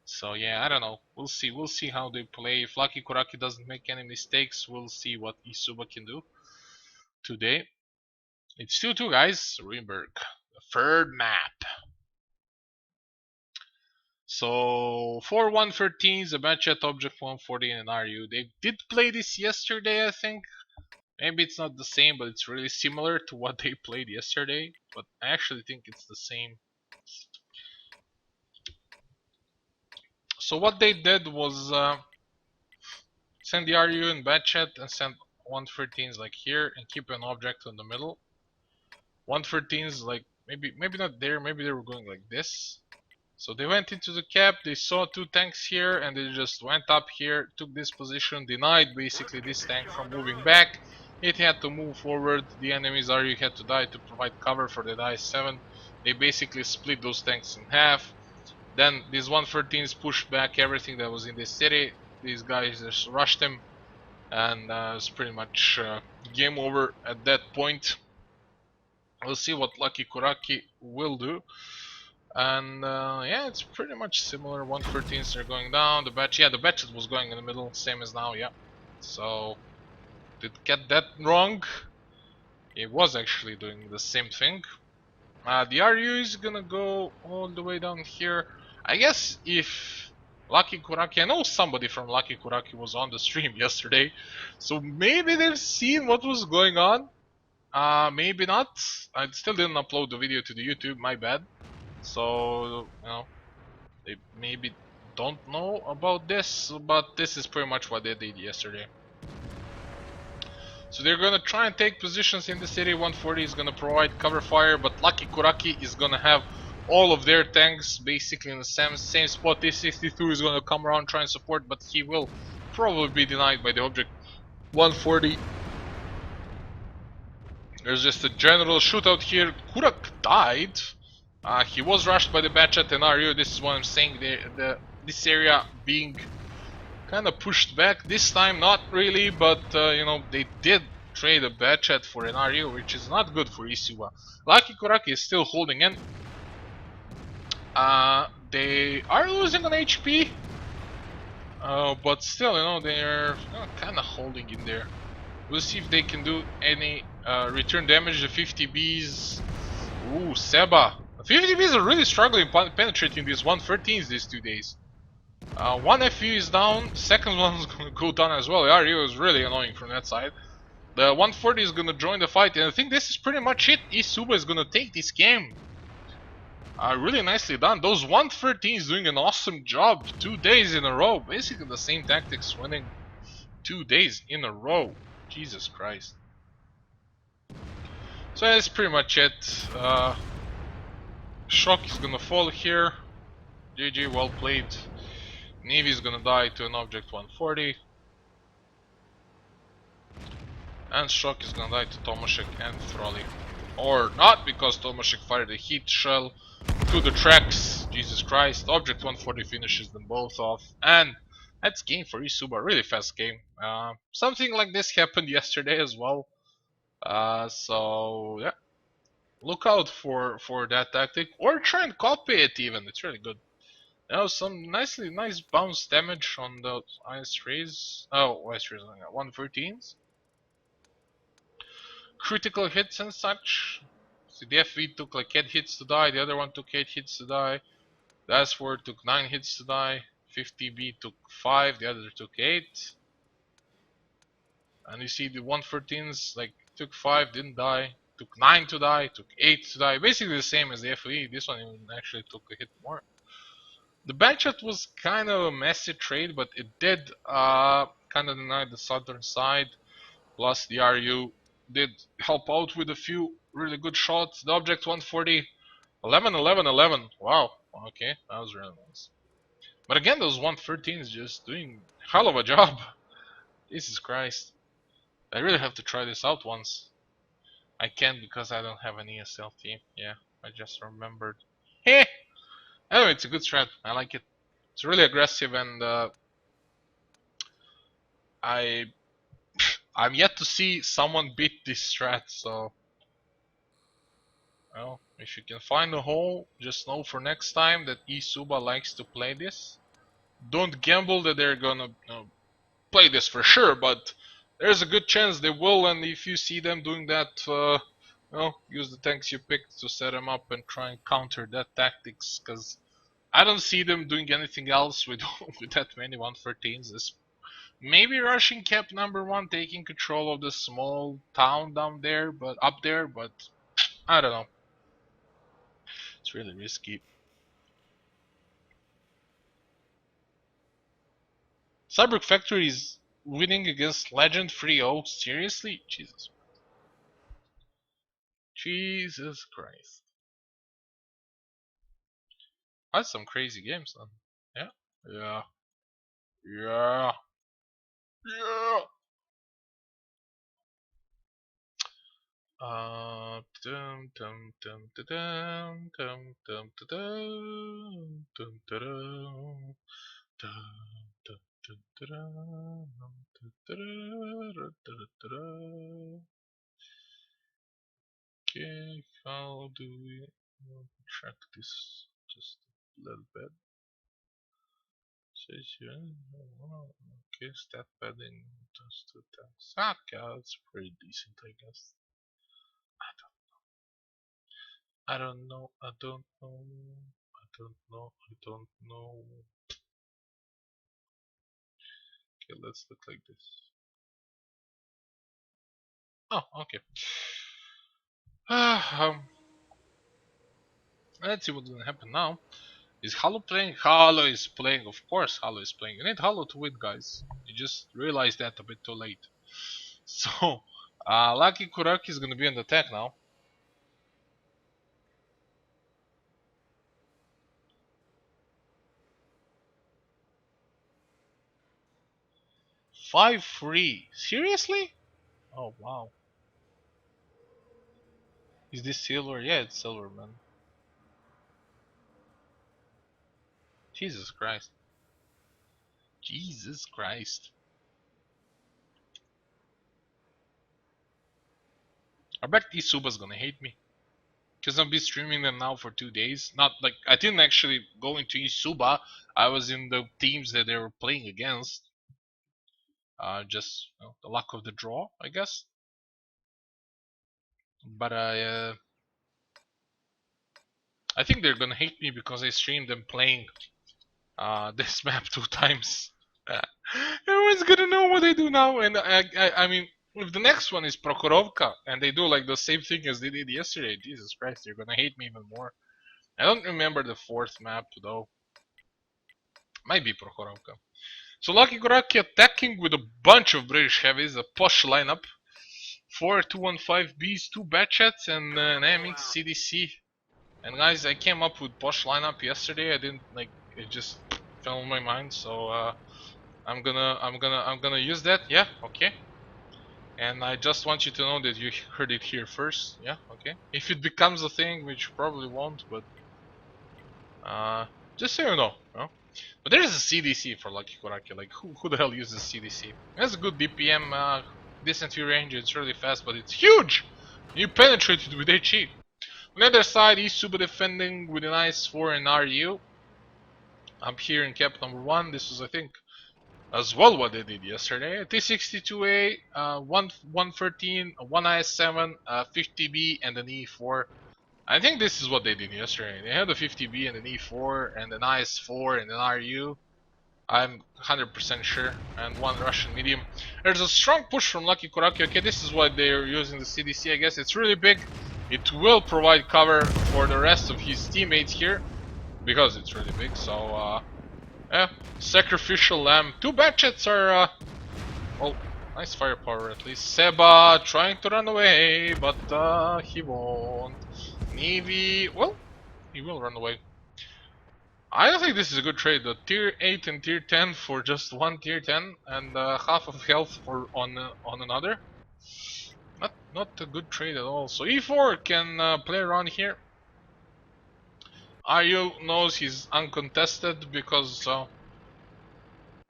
So yeah, I don't know. We'll see how they play. If Lucky Kuraky doesn't make any mistakes, we'll see what eSuba can do today. It's 2-2 guys, Ruinberg. The third map. So 4-113s, a match at Object 140 and RU. They did play this yesterday, I think. Maybe it's not the same, but it's really similar to what they played yesterday. But I actually think it's the same. So what they did was send the RU in bad chat and send 113s like here and keep an object in the middle. 113s like maybe not there, maybe they were going like this. So they went into the cap, they saw two tanks here, and they just went up here, took this position, denied basically this tank from moving back. It had to move forward, the enemy's RU had to die to provide cover for the IS-7. They basically split those tanks in half. Then these 113s pushed back everything that was in this city. These guys just rushed him, and it's pretty much game over at that point. We'll see what Lucky Kuraky will do. And yeah, it's pretty much similar. 113s are going down. The batch was going in the middle, same as now. Yeah. So did get that wrong. It was actually doing the same thing. The RU is gonna go all the way down here. I guess if Lucky Kuraky, I know somebody from Lucky Kuraky was on the stream yesterday, so maybe they've seen what was going on. Maybe not. I still didn't upload the video to the YouTube, my bad. So, you know, they maybe don't know about this, but this is pretty much what they did yesterday. So they're gonna try and take positions in the city. 140 is gonna provide cover fire, but Lucky Kuraky is gonna have all of their tanks basically in the same spot. T62 is gonna come around try and support, but he will probably be denied by the object 140. There's just a general shootout here. Kuraky died. He was rushed by the Batchat and RU. This is what I'm saying. This area being kind of pushed back. This time, not really, but you know, they did trade a Batchat for an RU, which is not good for eSuba. Lucky Kuraky is still holding in. They are losing on HP, but still, you know, they're kind of holding in there. We'll see if they can do any return damage. The 50Bs Ooh, Seba. 50Bs are really struggling penetrating these 113s these 2 days. One FU is down, second one's gonna go down as well. RU is really annoying from that side. The 140 is gonna join the fight, and I think this is pretty much it. eSuba is gonna take this game. Really nicely done. Those 113s doing an awesome job 2 days in a row. Basically the same tactics winning 2 days in a row. Jesus Christ. So that's pretty much it. Shock is gonna fall here. GG, well played. Navy is gonna die to an object 140. And Shock is gonna die to Tomashek and Throlly. Or not, because Tomashek fired a heat shell to the tracks. Jesus Christ. Object 140 finishes them both off. And that's game for eSuba. Really fast game. Something like this happened yesterday as well. So yeah. Look out for that tactic. Or try and copy it even. It's really good. Some nice bounce damage on the ice rays. Oh, ice rays on 113s. Critical hits and such. So the FV took like 8 hits to die, the other one took 8 hits to die, the S4 took 9 hits to die, 50B took 5, the other took 8. And you see the 113s like took 5, didn't die, took 9 to die, took 8 to die. Basically the same as the FE, this one even actually took a hit more. The backshot was kind of a messy trade, but it did kind of deny the southern side. Plus the RU did help out with a few really good shots. The object 140, 11, 11, 11. Wow, okay, that was really nice. But again, those 113s just doing hell of a job. Jesus Christ. I really have to try this out once. I can't because I don't have an ESL team. Yeah, I just remembered. Hey! Anyway, it's a good strat. I like it. It's really aggressive and I I'm yet to see someone beat this strat, so well, if you can find a hole, just know for next time that eSuba likes to play this. Don't gamble that they're gonna play this for sure, but there's a good chance they will, and if you see them doing that, use the tanks you picked to set them up and try and counter that tactics, because I don't see them doing anything else with with that many 113s. Maybe rushing cap number 1, taking control of the small town down there, but up there, but I don't know. It's really risky. Cyberpunk Factory is winning against Legend 3-0. Seriously? Jesus. Jesus Christ. That's some crazy games, then. Yeah. Yeah. Yeah. Yeah. Dum dum dum dum dum dum dum dum dum Okay, how do we track this just a little bit? Says here, okay, stat padding just 2 times. Okay, that's pretty decent, I guess. I don't know, I don't know, I don't know, I don't know. Okay, let's look like this. Oh, okay. Let's see what's gonna happen now. Is Hollow playing? Hollow is playing, of course Hollow is playing. You need Hollow to win, guys. You just realized that a bit too late. So, Lucky Kuraky is gonna be on the attack now. 5-3. Seriously? Oh wow. Is this silver? Yeah, it's silver, man. Jesus Christ. Jesus Christ. I bet eSuba's gonna hate me. Because I've been streaming them now for 2 days. Not like I didn't actually go into eSuba. I was in the teams that they were playing against. Just the luck of the draw, I guess. But I think they're gonna hate me because I streamed them playing this map 2 times. Everyone's gonna know what they do now, and I mean, if the next one is Prokhorovka and they do like the same thing as they did yesterday, Jesus Christ, they're gonna hate me even more. I don't remember the fourth map though. Might be Prokhorovka. So Lucky Kuraky attacking with a bunch of British heavies, a posh lineup. 4-2-1-5 Bs, 2 Batchets, and an MX CDC. And guys, I came up with posh lineup yesterday. I didn't like it; just fell in my mind. So I'm gonna use that. Yeah, okay. And I just want you to know that you heard it here first. Yeah, okay. If it becomes a thing, which probably won't, but just so you know. But there's a CDC for Lucky Kuraky. Like who the hell uses CDC? It has a good DPM, decent view range. It's really fast, but it's huge. You penetrate it with HE. On the other side, eSuba defending with a nice 4 in RU. Up here in cap number 1. This was, I think, as well what they did yesterday. T62A, 113, 1IS7, 50B, and an E4. I think this is what they did yesterday. They had a 50B and an E4 and an IS4 and an RU. I'm 100% sure. And one Russian medium. There's a strong push from Lucky Kuraky. Okay, this is why they're using the CDC, I guess. It's really big. It will provide cover for the rest of his teammates here. Because it's really big. So, yeah. Sacrificial lamb. 2 Batchets are, well, nice firepower at least. Seba trying to run away, but he won't. Navy, well, he will run away. I don't think this is a good trade. The tier 8 and tier 10 for just one tier 10 and half of health for on another. Not a good trade at all. So E4 can play around here. RU knows he's uncontested because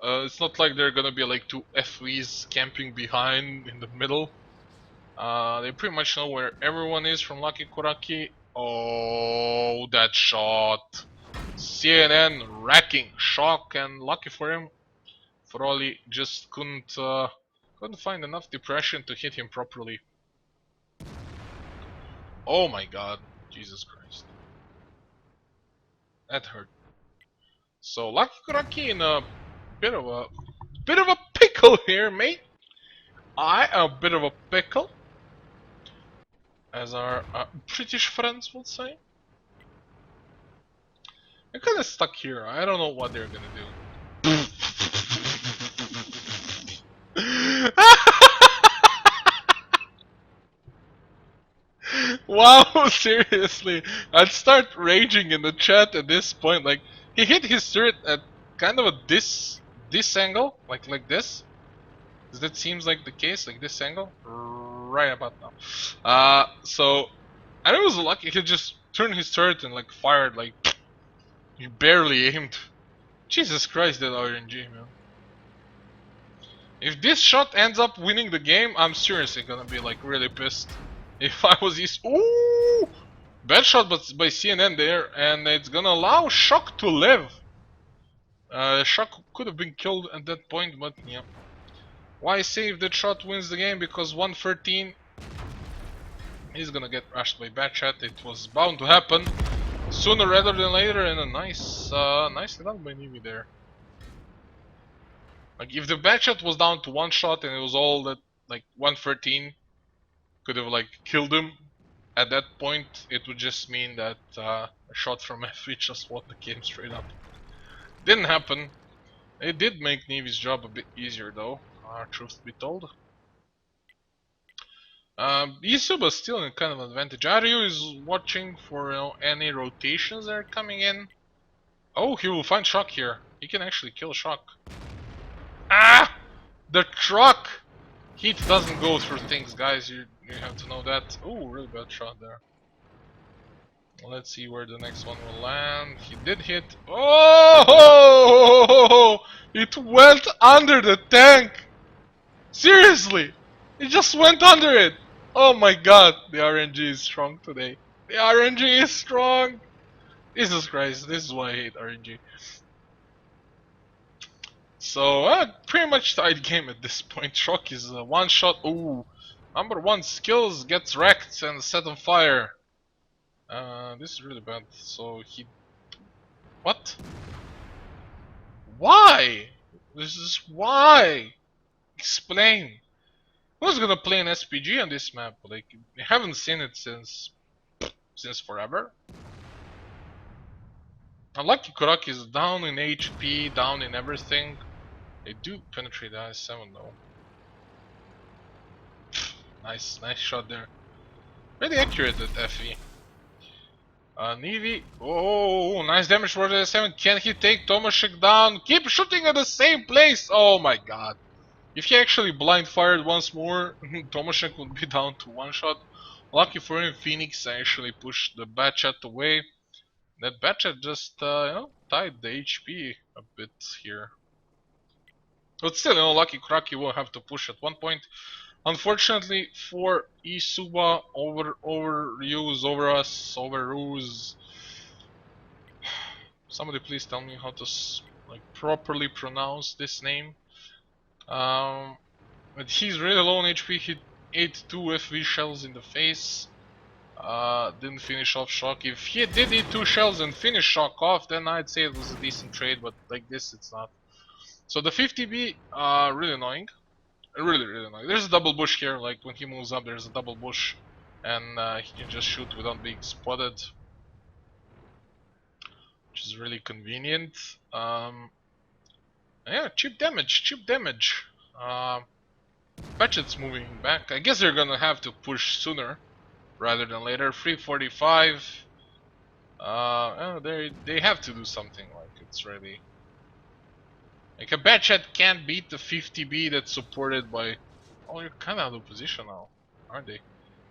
it's not like they're gonna be like 2 FVs camping behind in the middle. They pretty much know where everyone is from Lucky Kuraky. Oh, that shot! CNN racking, shock, and lucky for him, Froly just couldn't find enough depression to hit him properly. Oh my god, Jesus Christ, that hurt. So Lucky Kuraky in a bit of a pickle here, mate. A bit of a pickle, as our British friends would say. I'm kinda stuck here. I don't know what they're gonna do. Wow, seriously. I'd start raging in the chat at this point. Like, he hit his turret at kind of a this angle, like this. Does that seems like the case, like this angle? Right about now. So I know it was lucky he just turned his turret and like fired like he barely aimed. Jesus Christ, that RNG, man. If this shot ends up winning the game, I'm seriously gonna be like really pissed. If I was this, ooh, bad shot, but by CNN there, and it's gonna allow Shock to live. Shock could have been killed at that point, but yeah. Why say if that shot wins the game? Because 113, he's gonna get rushed by bad shot. It was bound to happen sooner rather than later, and a nice, nicely done by Nivy there. Like if the bad shot was down to 1 shot and it was all that, like 113 could have like killed him. At that point, it would just mean that a shot from FV just won the game straight up. Didn't happen. It did make Navy's job a bit easier though, truth be told. eSuba still in kind of advantage. Aryu is watching for any rotations that are coming in. Oh, he will find Shock here. He can actually kill Shock. Ah! The truck! Heat doesn't go through things, guys. You have to know that. Oh, really bad shot there. Let's see where the next one will land. He did hit. Oh! It went under the tank! Seriously! It just went under it! Oh my god, the RNG is strong today. The RNG is strong! Jesus Christ, this is why I hate RNG. So, pretty much tied game at this point. Shock is one shot. Ooh, number 1 skills gets wrecked and set on fire. This is really bad. So he... What? Why? This is why? Explain. Who's gonna play an SPG on this map? Like, I haven't seen it since forever. Unlucky Kuraky is down in HP, down in everything. They do penetrate the I-7 though. Nice shot there. Really accurate at FE. Navy. Oh, nice damage for the 7. Can he take Tomashek down? Keep shooting at the same place. Oh my god. If he actually blind fired once more, Tomashek would be down to one shot. Lucky for him, Phoenix actually pushed the Batchat away. That Batchat just, tied the HP a bit here. But still, Lucky Kuraky will have to push at one point. Unfortunately for eSuba, overuse over us, overuse. Somebody please tell me how to properly pronounce this name. But he's really low on HP. He ate 2 FV shells in the face. Didn't finish off shock. If he did eat 2 shells and finish shock off, then I'd say it was a decent trade. But like this, it's not. So the 50B, really annoying. Really annoying. There's a double bush here. Like when he moves up, there's a double bush, and he can just shoot without being spotted, which is really convenient. Yeah, cheap damage. Batchet's moving back. I guess they're gonna have to push sooner rather than later. 345. They have to do something. Like it's really like a Batchet can't beat the 50B that's supported by. Oh, you're kind of out of position now, aren't they?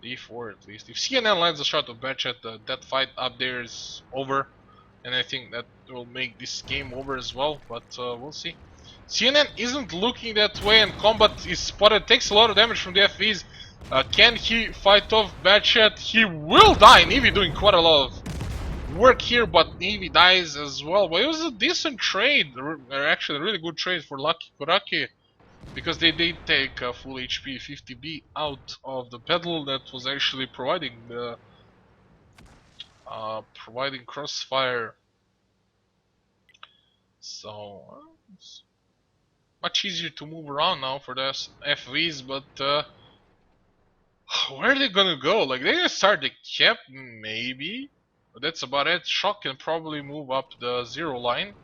The E4 at least. If CNN lands a shot of Batchet, that fight up there is over, and I think that will make this game over as well. But we'll see. CNN isn't looking that way, and Combat is spotted. Takes a lot of damage from the FVs. Can he fight off Batchet? He will die. Navy doing quite a lot of work here, but Navy dies as well. But it was a decent trade, actually a really good trade for Lucky Kuraky, because they did take a full HP 50B out of the pedal that was actually providing the crossfire. So it's much easier to move around now for the FVs, but where are they gonna go? Like they're gonna start the cap maybe, but that's about it. Shock can probably move up the 0 line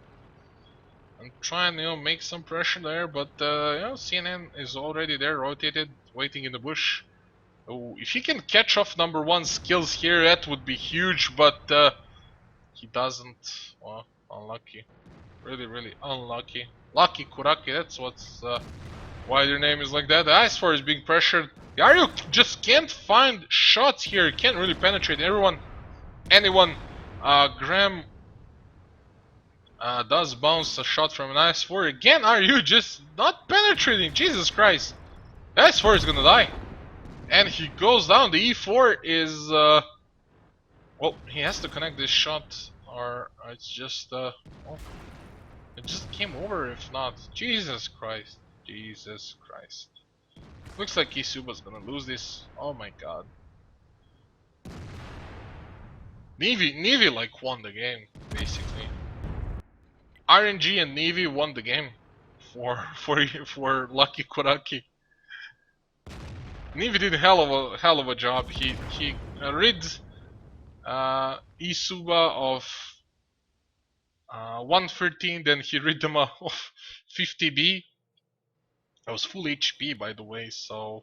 and try and make some pressure there, but CNN is already there, rotated, waiting in the bush. Oh, if he can catch off number 1 skills here, that would be huge, but he doesn't. Well, unlucky. Really unlucky. Lucky Kuraky, that's what's why their name is like that. The Ice4 is being pressured. Yaru just can't find shots here. Can't really penetrate anyone. Graham does bounce a shot from an Ice4. Again, are you just not penetrating? Jesus Christ. The Ice4 is gonna die. And he goes down. The E4 is well, he has to connect this shot, or it's just it just came over if not. Jesus Christ. Looks like eSuba's gonna lose this. Oh my god. Navy like won the game, basically. RNG and Navy won the game for Lucky Kuraky. Navy did hell of a job. He rid eSuba of 113, then he rid them of 50B. That was full HP, by the way, so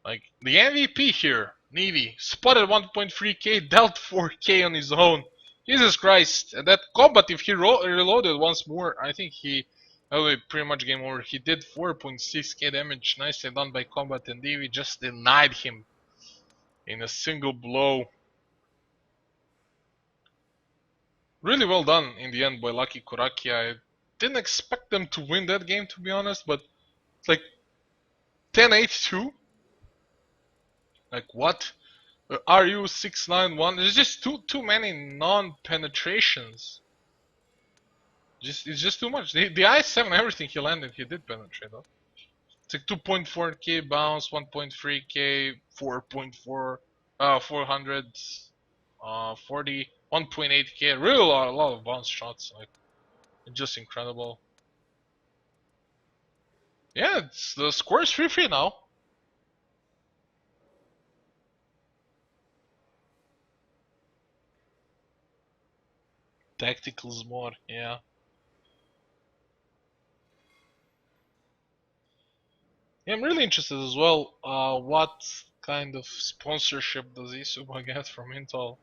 like the MVP here, Navy, spotted 1.3k, dealt 4k on his own. Jesus Christ, and that combat, if he reloaded once more, I think he pretty much game over. He did 4.6k damage, nicely done by combat, and Navy just denied him in a single blow. Really well done in the end by Lucky Kuraky. I didn't expect them to win that game, to be honest, but it's like 10-8-2. Like what? RU691. There's just too many non-penetrations. It's just too much. The I7, everything he landed, he did penetrate. Though. It's like 2.4k bounce, 1.3k, 4.4, 400. 40, 1.8k, really a lot of bounce shots, like, just incredible. Yeah, it's, the score is 3-3 now. Tacticals more, yeah. Yeah, I'm really interested as well. What kind of sponsorship does eSuba get from Intel?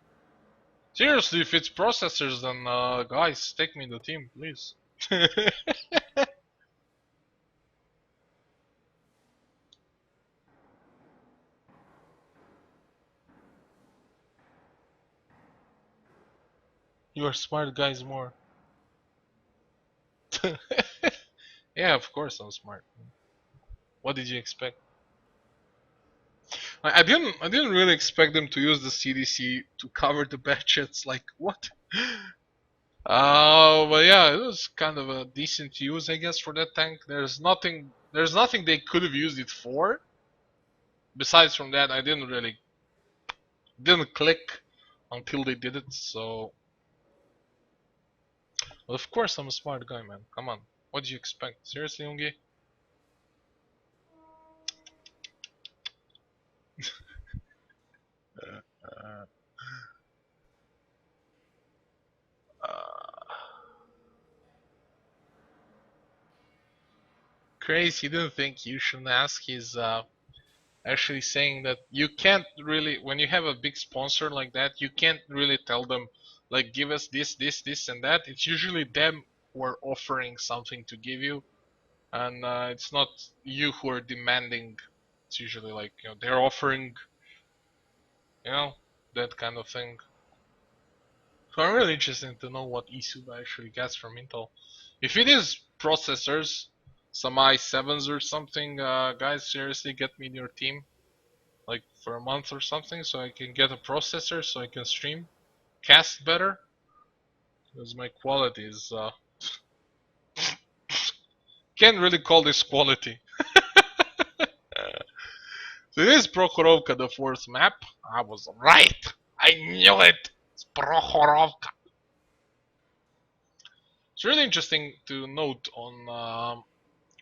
Seriously, if it's processors, then guys, take me in the team, please. You are smart guys more. Yeah, of course I'm smart. What did you expect? I didn't really expect them to use the CDC to cover the batchets. Like what? But yeah, it was kind of a decent use, I guess, for that tank. There's nothing they could have used it for. Besides from that, I didn't click until they did it. So, well, of course I'm a smart guy, man. Come on, what did you expect? Seriously, Ungi? Uh, uh, Crazy, he didn't think you shouldn't ask. He's actually saying that you can't really, when you have a big sponsor like that, you can't really tell them, like, give us this and that. It's usually them who are offering something to give you, and it's not you who are demanding. It's usually like, they're offering, you know that kind of thing. So I'm really interested to know what eSuba actually gets from Intel. If it is processors, some i7s or something, guys, seriously, get me in your team, like for a month or something, so I can get a processor so I can stream, cast better, because my quality is can't really call this quality. So it is Prokhorovka, the fourth map. I was right. I knew it. It's Prokhorovka. It's really interesting to note on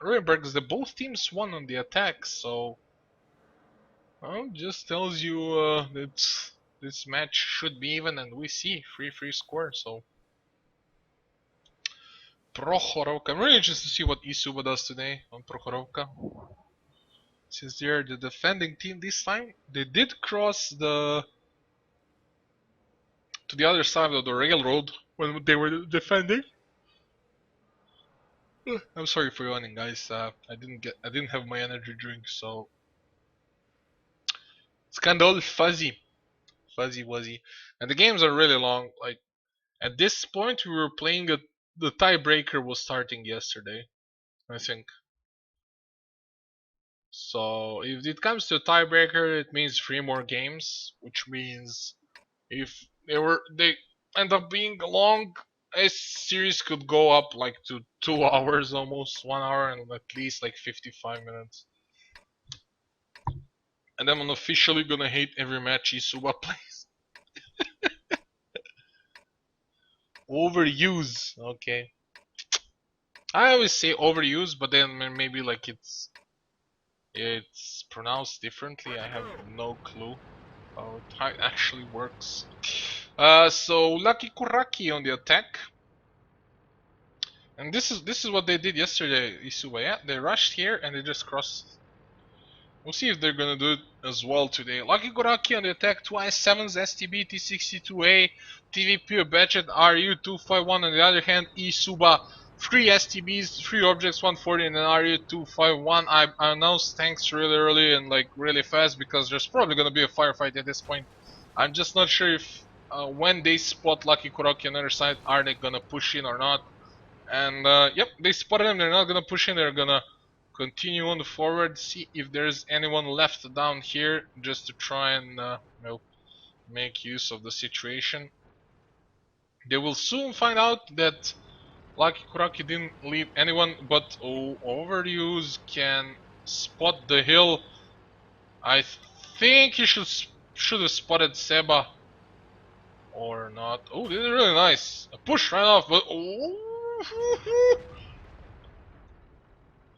Rurenberg is that both teams won on the attack, so just tells you that this match should be even, and we see 3-3 score. So Prokhorovka. I'm really interested to see what eSuba does today on Prokhorovka. Since they're the defending team this time, they did cross to the other side of the railroad when they were defending. I'm sorry for yawning, guys. I didn't have my energy drink, so it's kind of all fuzzy wuzzy, and the games are really long. Like at this point, we were playing the tiebreaker was starting yesterday, I think. So if it comes to a tiebreaker, it means 3 more games, which means if they end up being long, a series could go up like to 2 hours, almost 1 hour, and at least like 55 minutes. And then I'm officially gonna hate every match eSuba plays. Overuse. Okay. I always say overuse, but then maybe like it's pronounced differently. I have no clue how it actually works. So Lucky Kuraki on the attack. And this is what they did yesterday, eSuba. Yeah, they rushed here and they just crossed. We'll see if they're gonna do it as well today. Lucky Goraki on the attack, 2i7s, STB, T62A, TVP, Batchet, RU251 on the other hand, eSuba, 3 STBs, 3 objects, 140 and an RU251. I announced tanks really early and like really fast because there's probably gonna be a firefight at this point. I'm just not sure if when they spot Lucky Kuraki on the other side, are they gonna push in or not. And yep, they spotted him. They're not gonna push in. They're gonna continue on forward. See if there's anyone left down here, just to try and make use of the situation. They will soon find out that Lucky Kuraki didn't leave anyone, but Overuse can spot the hill. I think he should have spotted Seba. Or not. Oh, this is really nice. A push right off, but oh,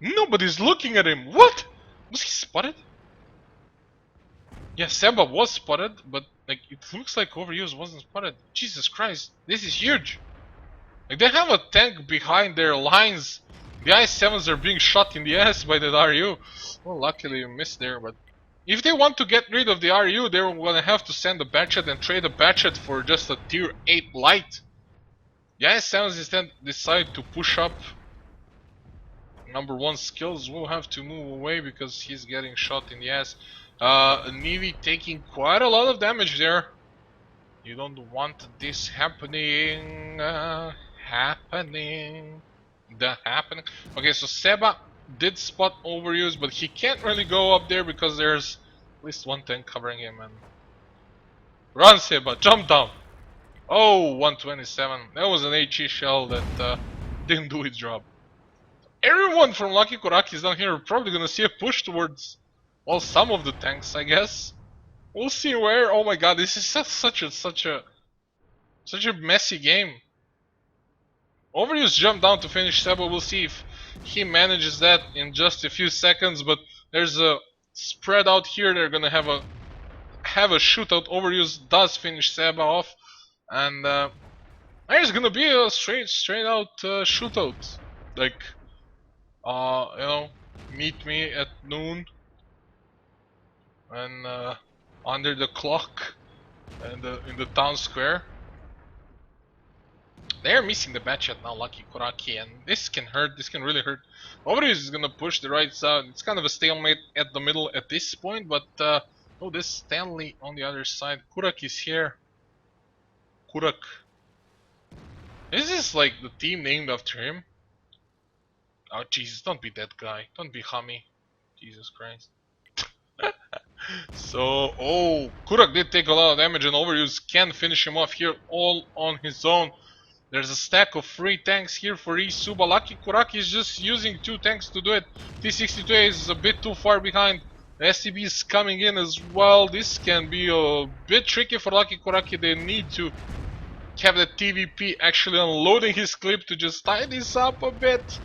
nobody's looking at him. What? Was he spotted? Yeah, Seba was spotted, but like it looks like Overuse wasn't spotted. Jesus Christ, this is huge. Like they have a tank behind their lines. The I-7s are being shot in the ass by the RU. Well, luckily you missed there, but if they want to get rid of the RU, they're gonna have to send a Batchet and trade a Batchet for just a tier 8 light. The I-7s instead decide to push up. Number 1 skills will have to move away because he's getting shot in the ass. Navy taking quite a lot of damage there. You don't want this happening. Happening. Okay, so Seba did spot Overuse, but he can't really go up there because there's at least one tank covering him. And run, Seba, jump down. Oh, 127. That was an HE shell that didn't do its job. Everyone from Lucky Kuraky is down here. We're probably gonna see a push towards, well, some of the tanks, I guess. We'll see where. Oh my god, this is such a messy game. Overuse jumped down to finish Seba. We'll see if he manages that in just a few seconds. But there's a spread out here. They're gonna have a shootout. Overuse does finish Seba off, and there's gonna be a straight out shootout. Like, you know, meet me at noon, and under the clock, and in the town square. They're missing the Batchet now, Lucky Kuraky, and this can hurt, this can really hurt. Overuse is gonna push the right side. It's kind of a stalemate at the middle at this point, but oh, this Stanley on the other side. Kuraky is here. Kurak. Is this like the team named after him? Oh Jesus, don't be that guy. Don't be Hami. Jesus Christ. So, oh, Kurak did take a lot of damage, and Overuse can finish him off here all on his own. There's a stack of 3 tanks here for eSuba. Lucky Kuraky is just using 2 tanks to do it. T62A is a bit too far behind. The SCB is coming in as well. This can be a bit tricky for Lucky Kuraky. They need to have the TVP actually unloading his clip to just tie this up a bit.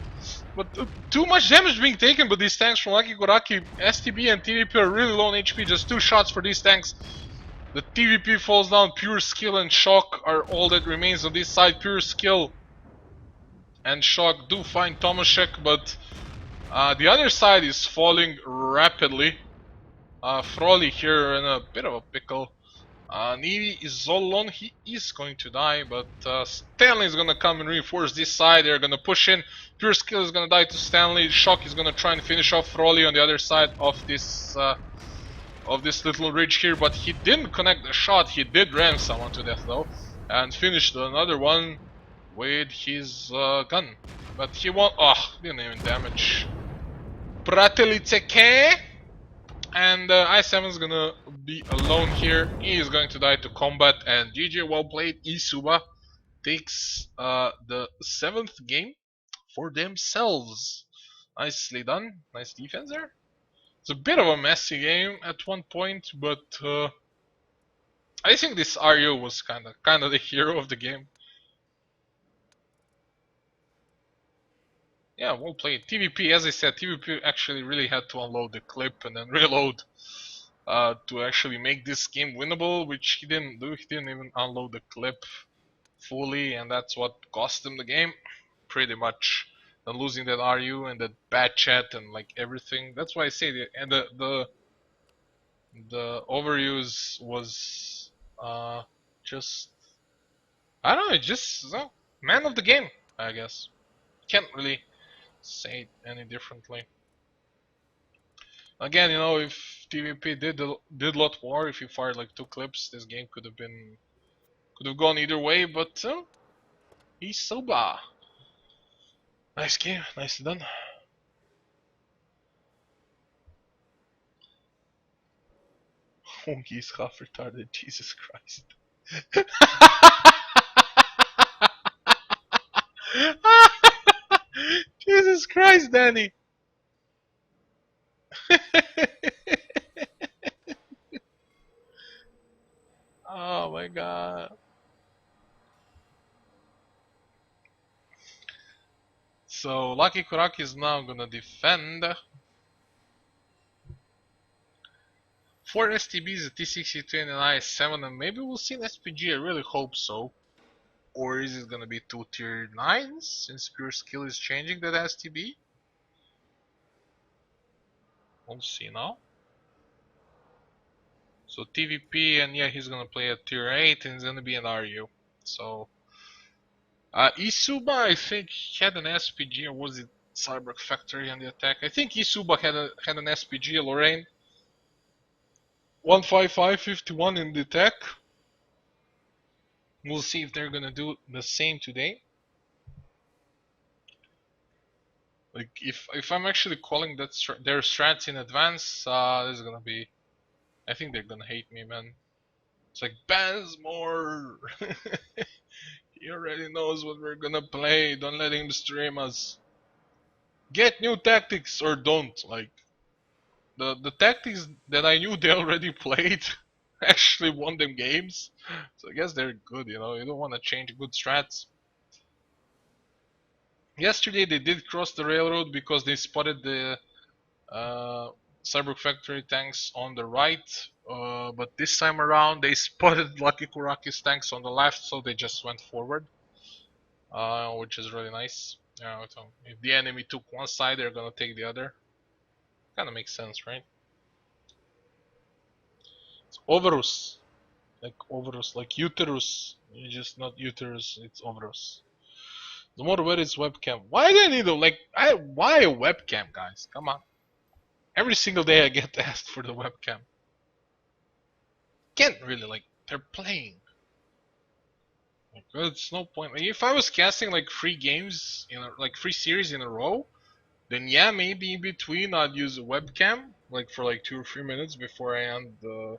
But too much damage being taken by these tanks from Lucky Kuraky. STB and TVP are really low on HP. Just 2 shots for these tanks. The TVP falls down. Pure skill and shock are all that remains on this side. Pure skill and shock do find Tomaszek, but the other side is falling rapidly. Froli here in a bit of a pickle. Needy is all alone. He is going to die, but Stanley is gonna come and reinforce this side. They're gonna push in. Pure skill is gonna die to Stanley. Shock is gonna try and finish off Froli on the other side of this little ridge here, but he didn't connect the shot. He did ram someone to death though, and finished another one with his gun. But he won't. Oh, didn't even damage. Prateliceke, and I7 is gonna be alone here. He is going to die to combat, and GG, well played. eSuba takes the 7th game for themselves. Nicely done. Nice defense there. It's a bit of a messy game at one point, but I think this RU was kind of the hero of the game. Yeah, well played. TVP, as I said, TVP actually really had to unload the clip and then reload to actually make this game winnable, which he didn't do. He didn't even unload the clip fully, and that's what cost him the game, pretty much. And losing that RU and that bad chat and like everything. That's why I say that. And the overuse was just, I don't know, just man of the game, I guess. Can't really say it any differently. Again, you know, if TVP did a lot more, if he fired like 2 clips, this game could have gone either way. But eSuba, nice game, nicely done. Honky is half retarded, Jesus Christ. Jesus Christ, Danny. Oh my god. Lucky Kuraky is now gonna defend. 4 STBs, a T62 and an IS-7, and maybe we'll see an SPG, I really hope so. Or is it gonna be 2 tier 9s, since pure skill is changing that STB? We'll see now. So TVP, and yeah, he's gonna play at tier 8, and it's gonna be an RU. So eSuba, I think, had an SPG, or was it Cyber Factory on the attack? I think eSuba had an SPG, Lorraine. 15551 in the attack. We'll see if they're gonna do the same today. Like if I'm actually calling that their strats in advance, this is gonna be. I think they're gonna hate me, man. It's like Bazmore. He already knows what we're gonna play. Don't let him stream us. Get new tactics or don't. Like the tactics that I knew they already played actually won them games. So I guess they're good. You know, you don't want to change good strats. Yesterday they did cross the railroad because they spotted the Cyber Factory tanks on the right, but this time around they spotted Lucky Kuraky's tanks on the left, so they just went forward, which is really nice. So if the enemy took one side, they're gonna take the other. Kind of makes sense, right? It's Ovarus, like uterus. It's just not uterus, it's Ovarus. The more where is webcam? Why do I need why a webcam, guys? Come on. Every single day I get asked for the webcam. Can't really, they're playing. Like, it's no point. Like, if I was casting like 3 games in like 3 series in a row, then yeah, maybe in between I'd use a webcam, like for like 2 or 3 minutes before I end the.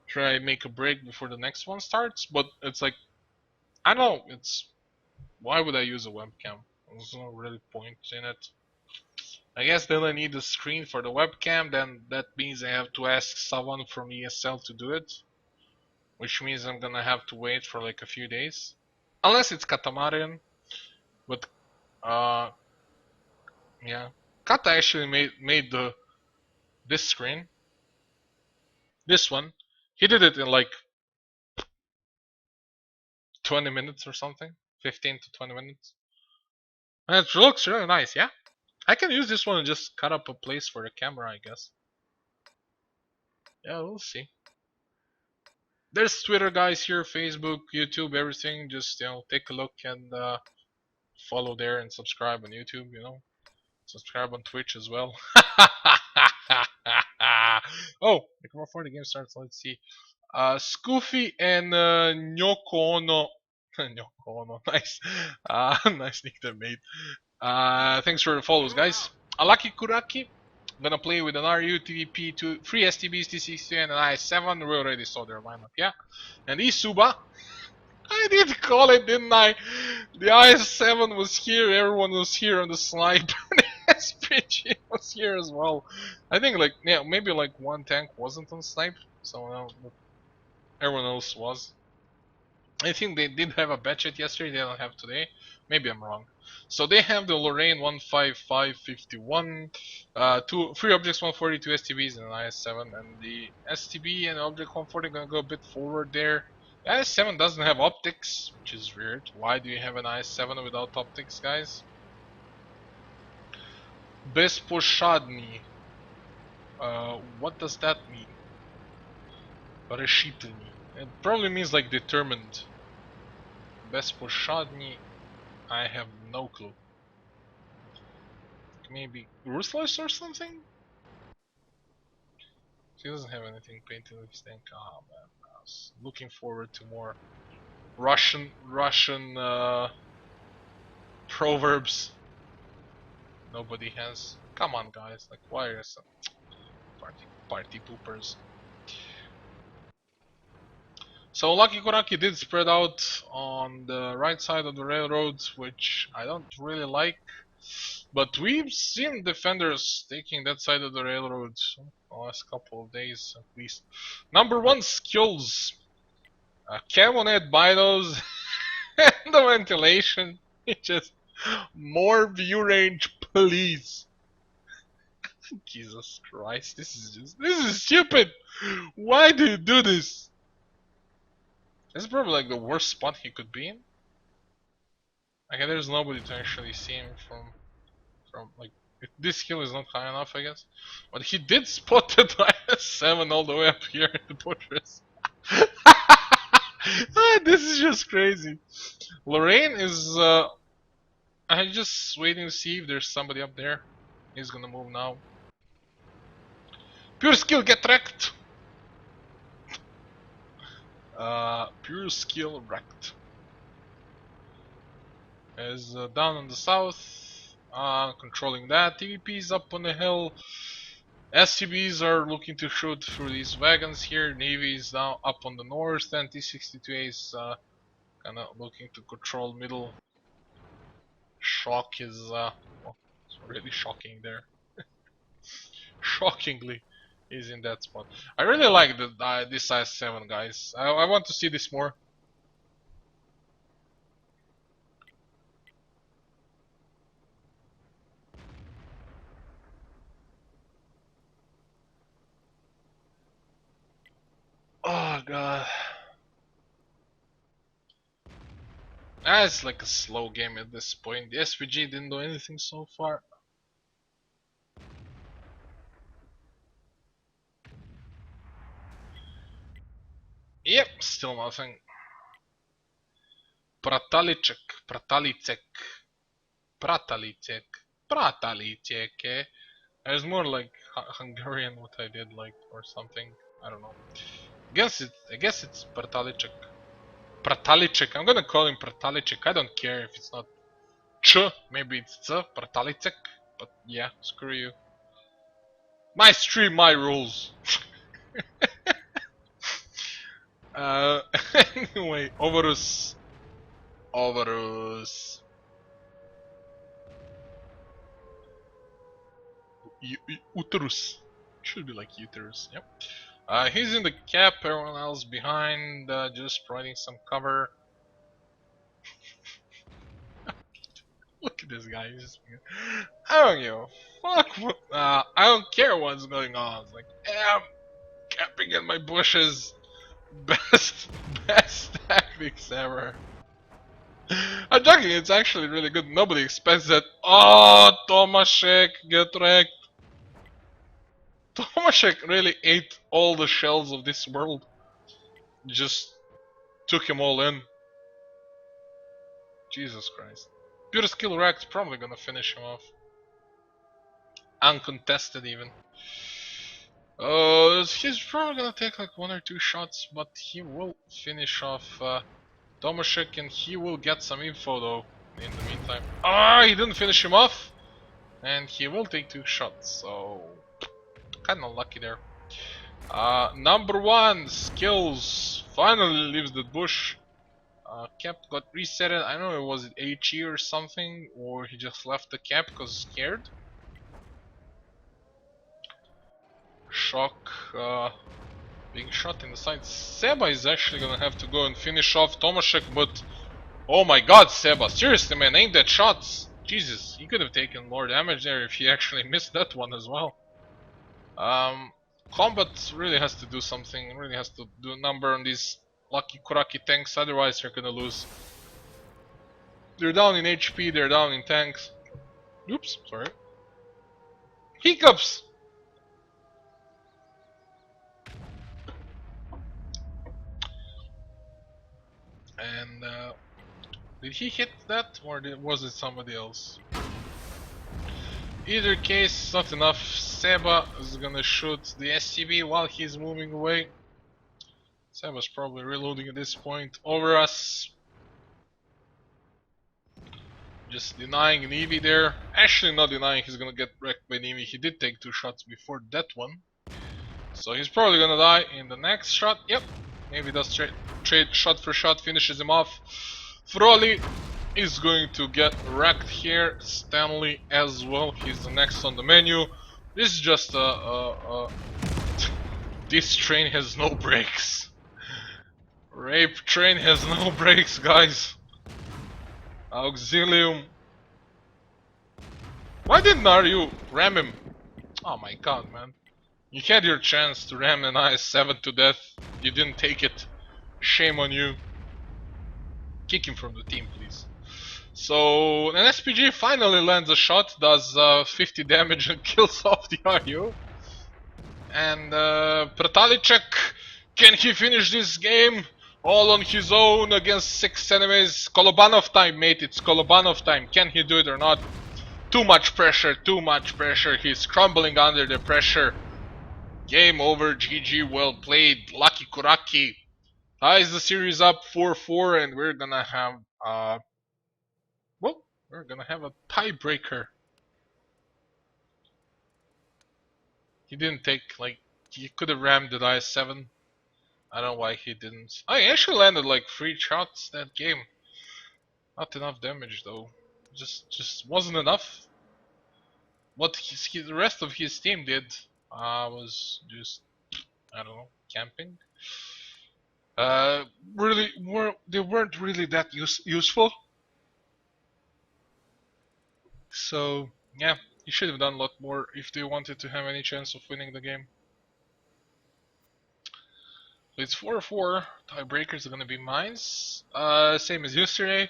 Try to make a break before the next one starts. But it's like, I don't know. It's why would I use a webcam? There's no really point in it. I guess then I need a screen for the webcam, then that means I have to ask someone from ESL to do it. Which means I'm gonna have to wait for like a few days. Unless it's Katamarian. But, yeah. Kata actually made this screen. This one. He did it in like 20 minutes or something. 15 to 20 minutes. And it looks really nice, yeah? I can use this one and just cut up a place for the camera, I guess. Yeah, we'll see. There's Twitter, guys, here, Facebook, YouTube, everything. Just, take a look and follow there and subscribe on YouTube, Subscribe on Twitch as well. Oh, before the game starts, let's see. Scoofy and Nyoko Ono. Nyoko Ono, nice. Nice nickname, mate. Thanks for the follows, guys. Lucky Kuraky. Gonna play with an RU, TVP, 3 STBs, T63, and an IS-7. We already saw their lineup, yeah. And eSuba. I did call it, didn't I? The IS-7 was here, everyone was here on the sniper. The SPG was here as well. I think maybe one tank wasn't on snipe, so everyone else was. I think they did have a batchet yesterday, they don't have today. Maybe I'm wrong. So they have the Lorraine 15551, 3 objects 140, 2 STBs, and an IS-7, and the STB and object 140 gonna go a bit forward there. The IS-7 doesn't have optics, which is weird. Why do you have an IS-7 without optics, guys? Besposhadny. What does that mean? Решительный. It probably means like determined. Besposhadny. I have no clue. Maybe ruthless or something? He doesn't have anything painted with his tank. Oh man, I was looking forward to more Russian proverbs. Nobody has. Come on, guys! Like, why are some party poopers? So Lucky Kuraky did spread out on the right side of the railroad, which I don't really like. But we've seen defenders taking that side of the railroad the last couple of days at least. Number 1 skills. Camonette binos and the ventilation. It just More view range, please. Jesus Christ, this is stupid. Why do you do this? This is probably like the worst spot he could be in. Okay, there's nobody to actually see him from like this hill is not high enough, I guess. But he did spot the -7 all the way up here in the bushes. This is just crazy. Lorraine is I'm just waiting to see if there's somebody up there. He's gonna move now. Pure skill, get wrecked! Pure skill wrecked. Is down on the south, controlling that. TVP's up on the hill. SCBs are looking to shoot through these wagons here. Navy is now up on the north, and T-62A is kind of looking to control middle. Shock is well, it's really shocking there. Shockingly, is in that spot. I really like this size 7, guys. I want to see this more. Oh god. It's like a slow game at this point. The SVG didn't do anything so far. Yep, still nothing. Pratalicek. There's more like Hungarian what I did, like, or something. I don't know. I guess it's Pratalicek. I'm gonna call him Pratalicek. I don't care if it's not Ch. Maybe it's Ch. Pratalicek. But yeah, screw you. My stream, my rules. Anyway, Overus. Uterus. Should be like uterus, yep. He's in the cap, everyone else behind, just providing some cover. Look at this guy, he's just... I don't give a fuck, I don't care what's going on. It's like, yeah, I'm camping in my bushes. Best tactics ever. I'm joking, it's actually really good. Nobody expects that. Oh, Tomaszek, get wrecked. Tomaszek really ate all the shells of this world. Just took him all in. Jesus Christ. Pure skill wrecked, probably gonna finish him off. Uncontested even. He's probably gonna take like 1 or 2 shots, but he will finish off Tomaszek, and he will get some info though in the meantime. He didn't finish him off, and he will take 2 shots, so kinda lucky there. Number 1, skills, finally leaves the bush. Cap got resetted. I don't know, was it HE or something, or he just left the cap because scared. Shock, being shot in the side. Seba is actually gonna have to go and finish off Tomaszek, but oh my god, Seba, seriously man, ain't that shots? Jesus, he could have taken more damage there if he actually missed that one as well. Combat really has to do something, really has to do a number on these lucky Kuraky tanks, otherwise they're gonna lose. They're down in HP, they're down in tanks. Oops, sorry. Hiccups! And did he hit that, or was it somebody else? Either case, not enough. Seba is gonna shoot the SCB while he's moving away. Seba's probably reloading at this point over us. Just denying Navy there. Actually not denying he's gonna get wrecked by Navy. He did take 2 shots before that one. So he's probably gonna die in the next shot. Yep. Navy does trade shot for shot, finishes him off. Froley is going to get wrecked here. Stanley as well. He's the next on the menu. This is just this train has no brakes. Rape train has no brakes, guys. Auxilium Why didn't Ryu ram him? Oh my god, man. You had your chance to ram an IS-7 to death. You didn't take it. Shame on you. Kick him from the team, please. So, an SPG finally lands a shot, does 50 damage and kills off the Ryu. And Pratalicek, can he finish this game all on his own against 6 enemies? Kolobanov time, mate, it's Kolobanov time. Can he do it or not? Too much pressure, too much pressure. He's crumbling under the pressure. Game over, GG, well played. Lucky Kuraky ties the series up 4-4, and we're gonna have, well, we're gonna have a tiebreaker. He didn't take, like, he could have rammed the IS-7. I don't know why he didn't. I actually landed like 3 shots that game. Not enough damage though. Just wasn't enough. What the rest of his team did was just, I don't know, camping. Really they weren't really that useful. So yeah, he should have done a lot more if they wanted to have any chance of winning the game. It's 4-4. Tiebreakers are gonna be mines. Same as yesterday.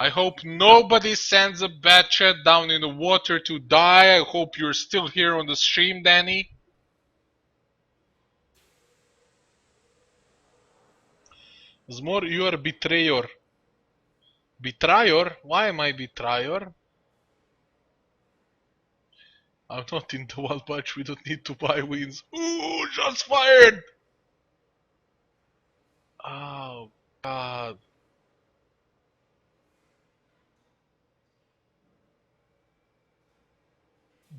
I hope nobody sends a bad chat down in the water to die. I hope you're still here on the stream, Danny. Zmor, you are a betrayer. Betrayer? Why am I betrayer? I'm not in the wild patch. We don't need to buy wins. Ooh, shots fired! Oh, God.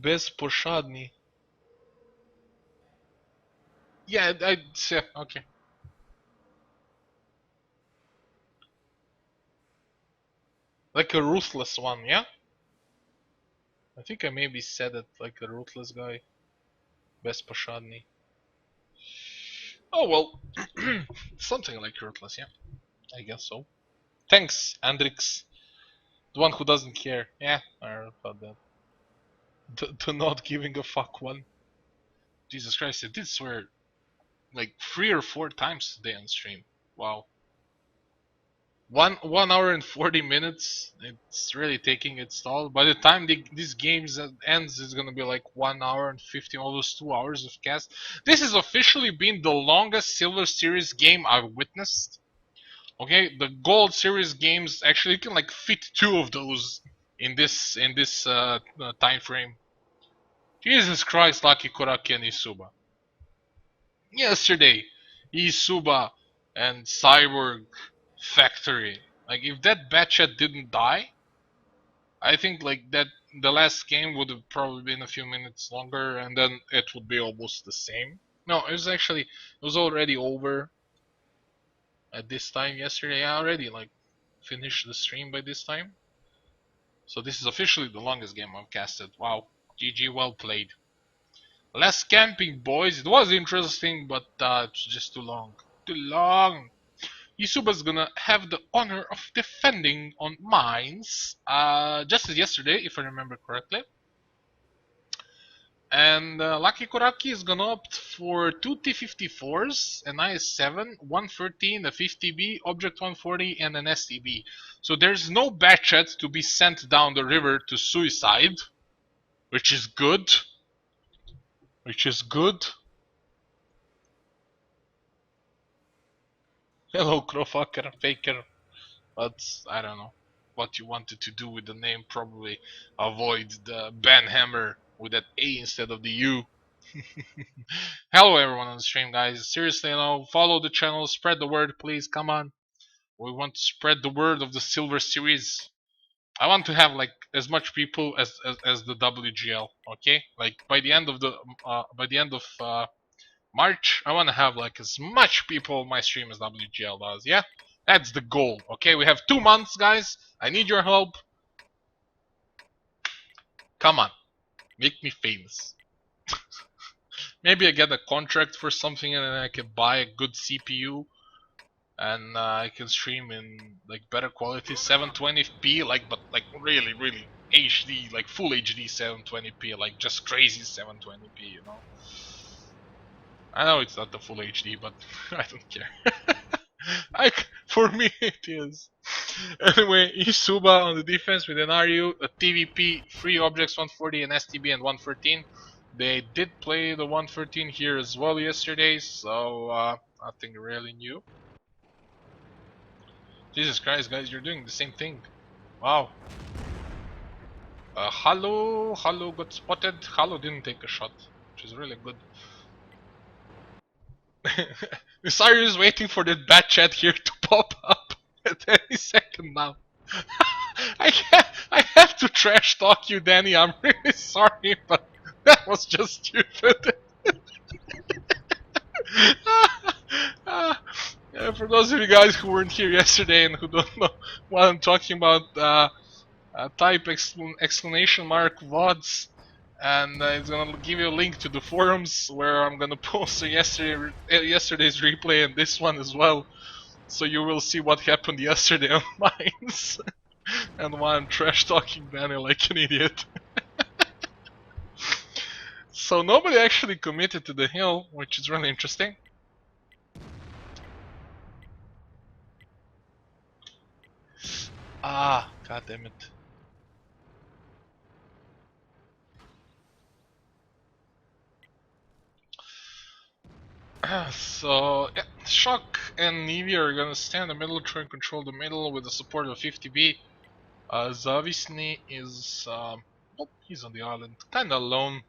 Bezposhadny. Yeah, yeah, okay. Like a ruthless one, yeah? I think I maybe said it like a ruthless guy. Bezposhadny. Oh well, something like ruthless, yeah. I guess so. Thanks, Andrix. The one who doesn't care. Yeah, I heard about that. The not giving a fuck one. Jesus Christ, I did swear like 3 or 4 times today on stream. Wow. 1 hour and 40 minutes. It's really taking its toll. By the time this game ends, it's gonna be like 1 hour and 15, almost 2 hours of cast. This has officially been the longest Silver Series game I've witnessed. Okay, the Gold Series games actually can like fit 2 of those in this time frame. Jesus Christ, Lucky Kuraky and eSuba. Yesterday, eSuba and Cyborg Factory. Like if that batchat didn't die, I think like that the last game would have probably been a few minutes longer, and then it would be almost the same. No, it was already over at this time yesterday. I already like finished the stream by this time. So this is officially the longest game I've casted. Wow. GG, well played. Less camping, boys. It was interesting, but it's just too long. Too long. eSuba's gonna have the honor of defending on mines, just as yesterday, if I remember correctly. And Lucky Kuraky is gonna opt for 2 T-54s, an IS-7, 113, a 50B, Object 140, and an STB. So there's no batchet to be sent down the river to suicide, which is good. Which is good. Hello, Crowfucker, Faker. But I don't know what you wanted to do with the name. Probably avoid the banhammer with that A instead of the U. Hello everyone on the stream, guys. Seriously, follow the channel, spread the word, please. Come on. We want to spread the word of the Silver Series. I want to have like as much people as the WGL. Okay, like by the end of March, I want to have like as much people on my stream as WGL does. Yeah, that's the goal. Okay, we have 2 months, guys. I need your help. Come on, make me famous. Maybe I get a contract for something and then I can buy a good CPU and I can stream in like better quality 720p, but like really HD, like full HD 720p, like just crazy 720p, you know. I know it's not the full HD, but I don't care. For me it is. Anyway, eSuba on the defense with an RU, a TVP, 3 objects 140 and STB and 113. They did play the 113 here as well yesterday, so nothing really new. Jesus Christ, guys, you're doing the same thing. Wow. Hello got spotted. Hello didn't take a shot, which is really good. Sorry, is waiting for that bad chat here to pop up at any second now. I have to trash talk you, Danny. I'm really sorry, but that was just stupid. For those of you guys who weren't here yesterday and who don't know what I'm talking about, type exclamation mark VODs, and it's gonna give you a link to the forums where I'm gonna post yesterday's replay and this one as well, so you will see what happened yesterday on Mines and why I'm trash talking Danny like an idiot. So nobody actually committed to the hill, which is really interesting. Ah, god damn it. So, yeah, Shock and Navy are gonna stand in the middle, try and control the middle with the support of 50B. Zavisny is, well, he's on the island, kinda alone.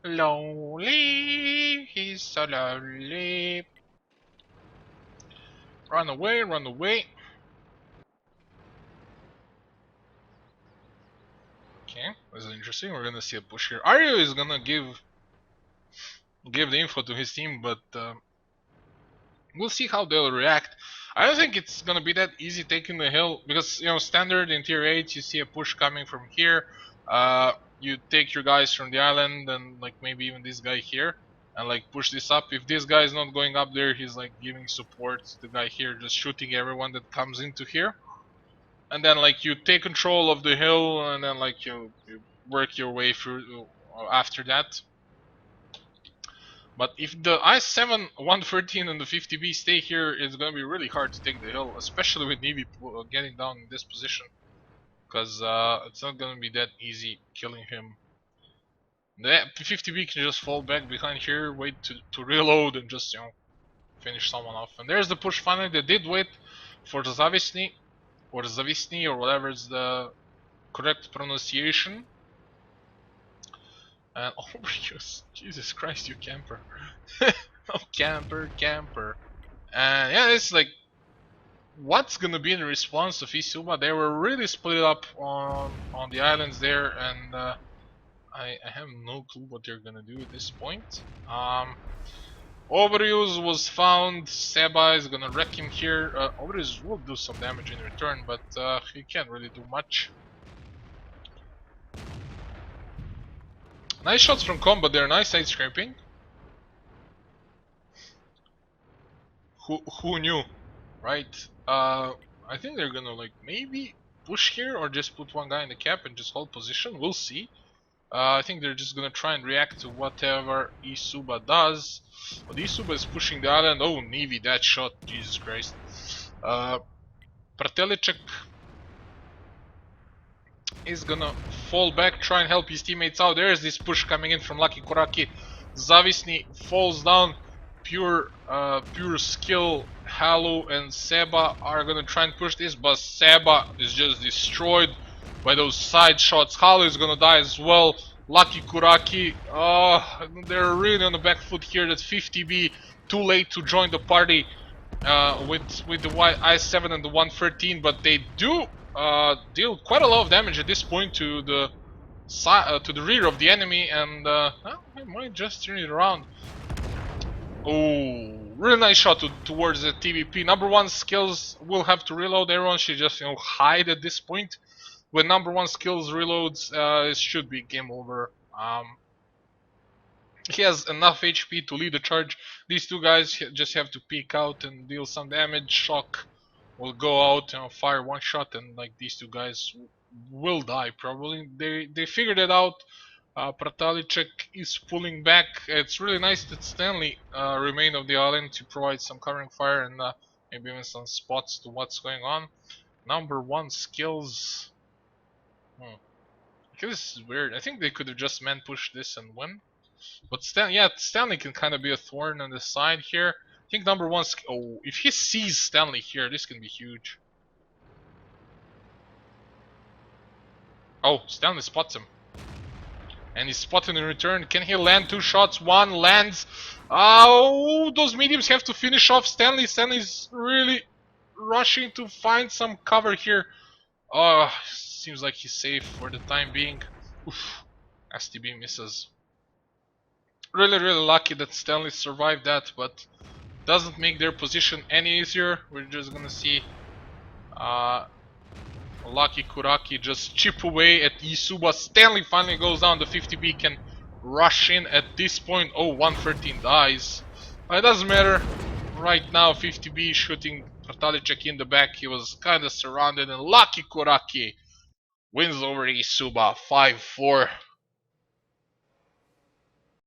Lonely, he's so lonely. Run away, run away. Okay, this is interesting. We're gonna see a push here. Aryu is gonna give the info to his team, but we'll see how they'll react. I don't think it's gonna be that easy taking the hill because, you know, standard in tier 8 you see a push coming from here. You take your guys from the island and like maybe even this guy here and like push this up. If this guy is not going up there, he's like giving support to the guy here, just shooting everyone that comes into here. And then like you take control of the hill and then like you work your way through after that. But if the I7, 113 and the 50B stay here, it's gonna be really hard to take the hill, especially with Navy getting down in this position. Because it's not gonna be that easy killing him. The 50B can just fall back behind here, wait to reload and just, you know, finish someone off. And there's the push finally. They did wait for the Zavisny, or whatever is the correct pronunciation. And overuse. Jesus Christ, you camper. Oh, camper. And yeah, it's like, what's gonna be the response of eSuba? They were really split up on the islands there, and I have no clue what they're gonna do at this point. Overuse was found. Seba is gonna wreck him here. Overuse will do some damage in return, but he can't really do much. Nice shots from combat there, nice side scraping. Who knew, right? I think they're gonna like maybe push here or just put one guy in the cap and just hold position. We'll see. I think they're just gonna try and react to whatever eSuba does. But eSuba is pushing the island. Oh, Navy, that shot, Jesus Christ. Pratelicek is gonna fall back, try and help his teammates out. There is this push coming in from Lucky Kuraky. Zavisny falls down. Pure skill. Halu and Seba are gonna try and push this, but Seba is just destroyed by those side shots. Halu is gonna die as well. Lucky Kuraky, they're really on the back foot here. That's 50B, too late to join the party with the I7 and the 113, but they do deal quite a lot of damage at this point to the rear of the enemy, and well, I might just turn it around. Oh, really nice shot towards the TVP. Number one skills will have to reload. Everyone should just, you know, hide at this point. When number one skills reloads, it should be game over. He has enough HP to lead the charge. These two guys just have to peek out and deal some damage. Shock will go out and fire one shot, and like these two guys will die probably. They figured it out. Pratalicek is pulling back. It's really nice that Stanley remained on the island to provide some covering fire and maybe even some spots to what's going on. Number one skills. Hmm. Okay, this is weird. I think they could have just man pushed this and win. But Stanley can kind of be a thorn on the side here. I think number one. Oh, if he sees Stanley here, this can be huge. Oh, Stanley spots him. And he's spotted in return. Can he land 2 shots? One lands. Oh, those mediums have to finish off Stanley. Stanley's really rushing to find some cover here. Oh, seems like he's safe for the time being. Oof. STB misses. Really, really lucky that Stanley survived that, but doesn't make their position any easier. We're just gonna see lucky Kuraky just chip away at eSuba. Stanley finally goes down. The 50B can rush in at this point. Oh, 113 dies. It doesn't matter. Right now, 50B shooting Pratalicek in the back. He was kind of surrounded, and lucky Kuraky wins over eSuba 5-4.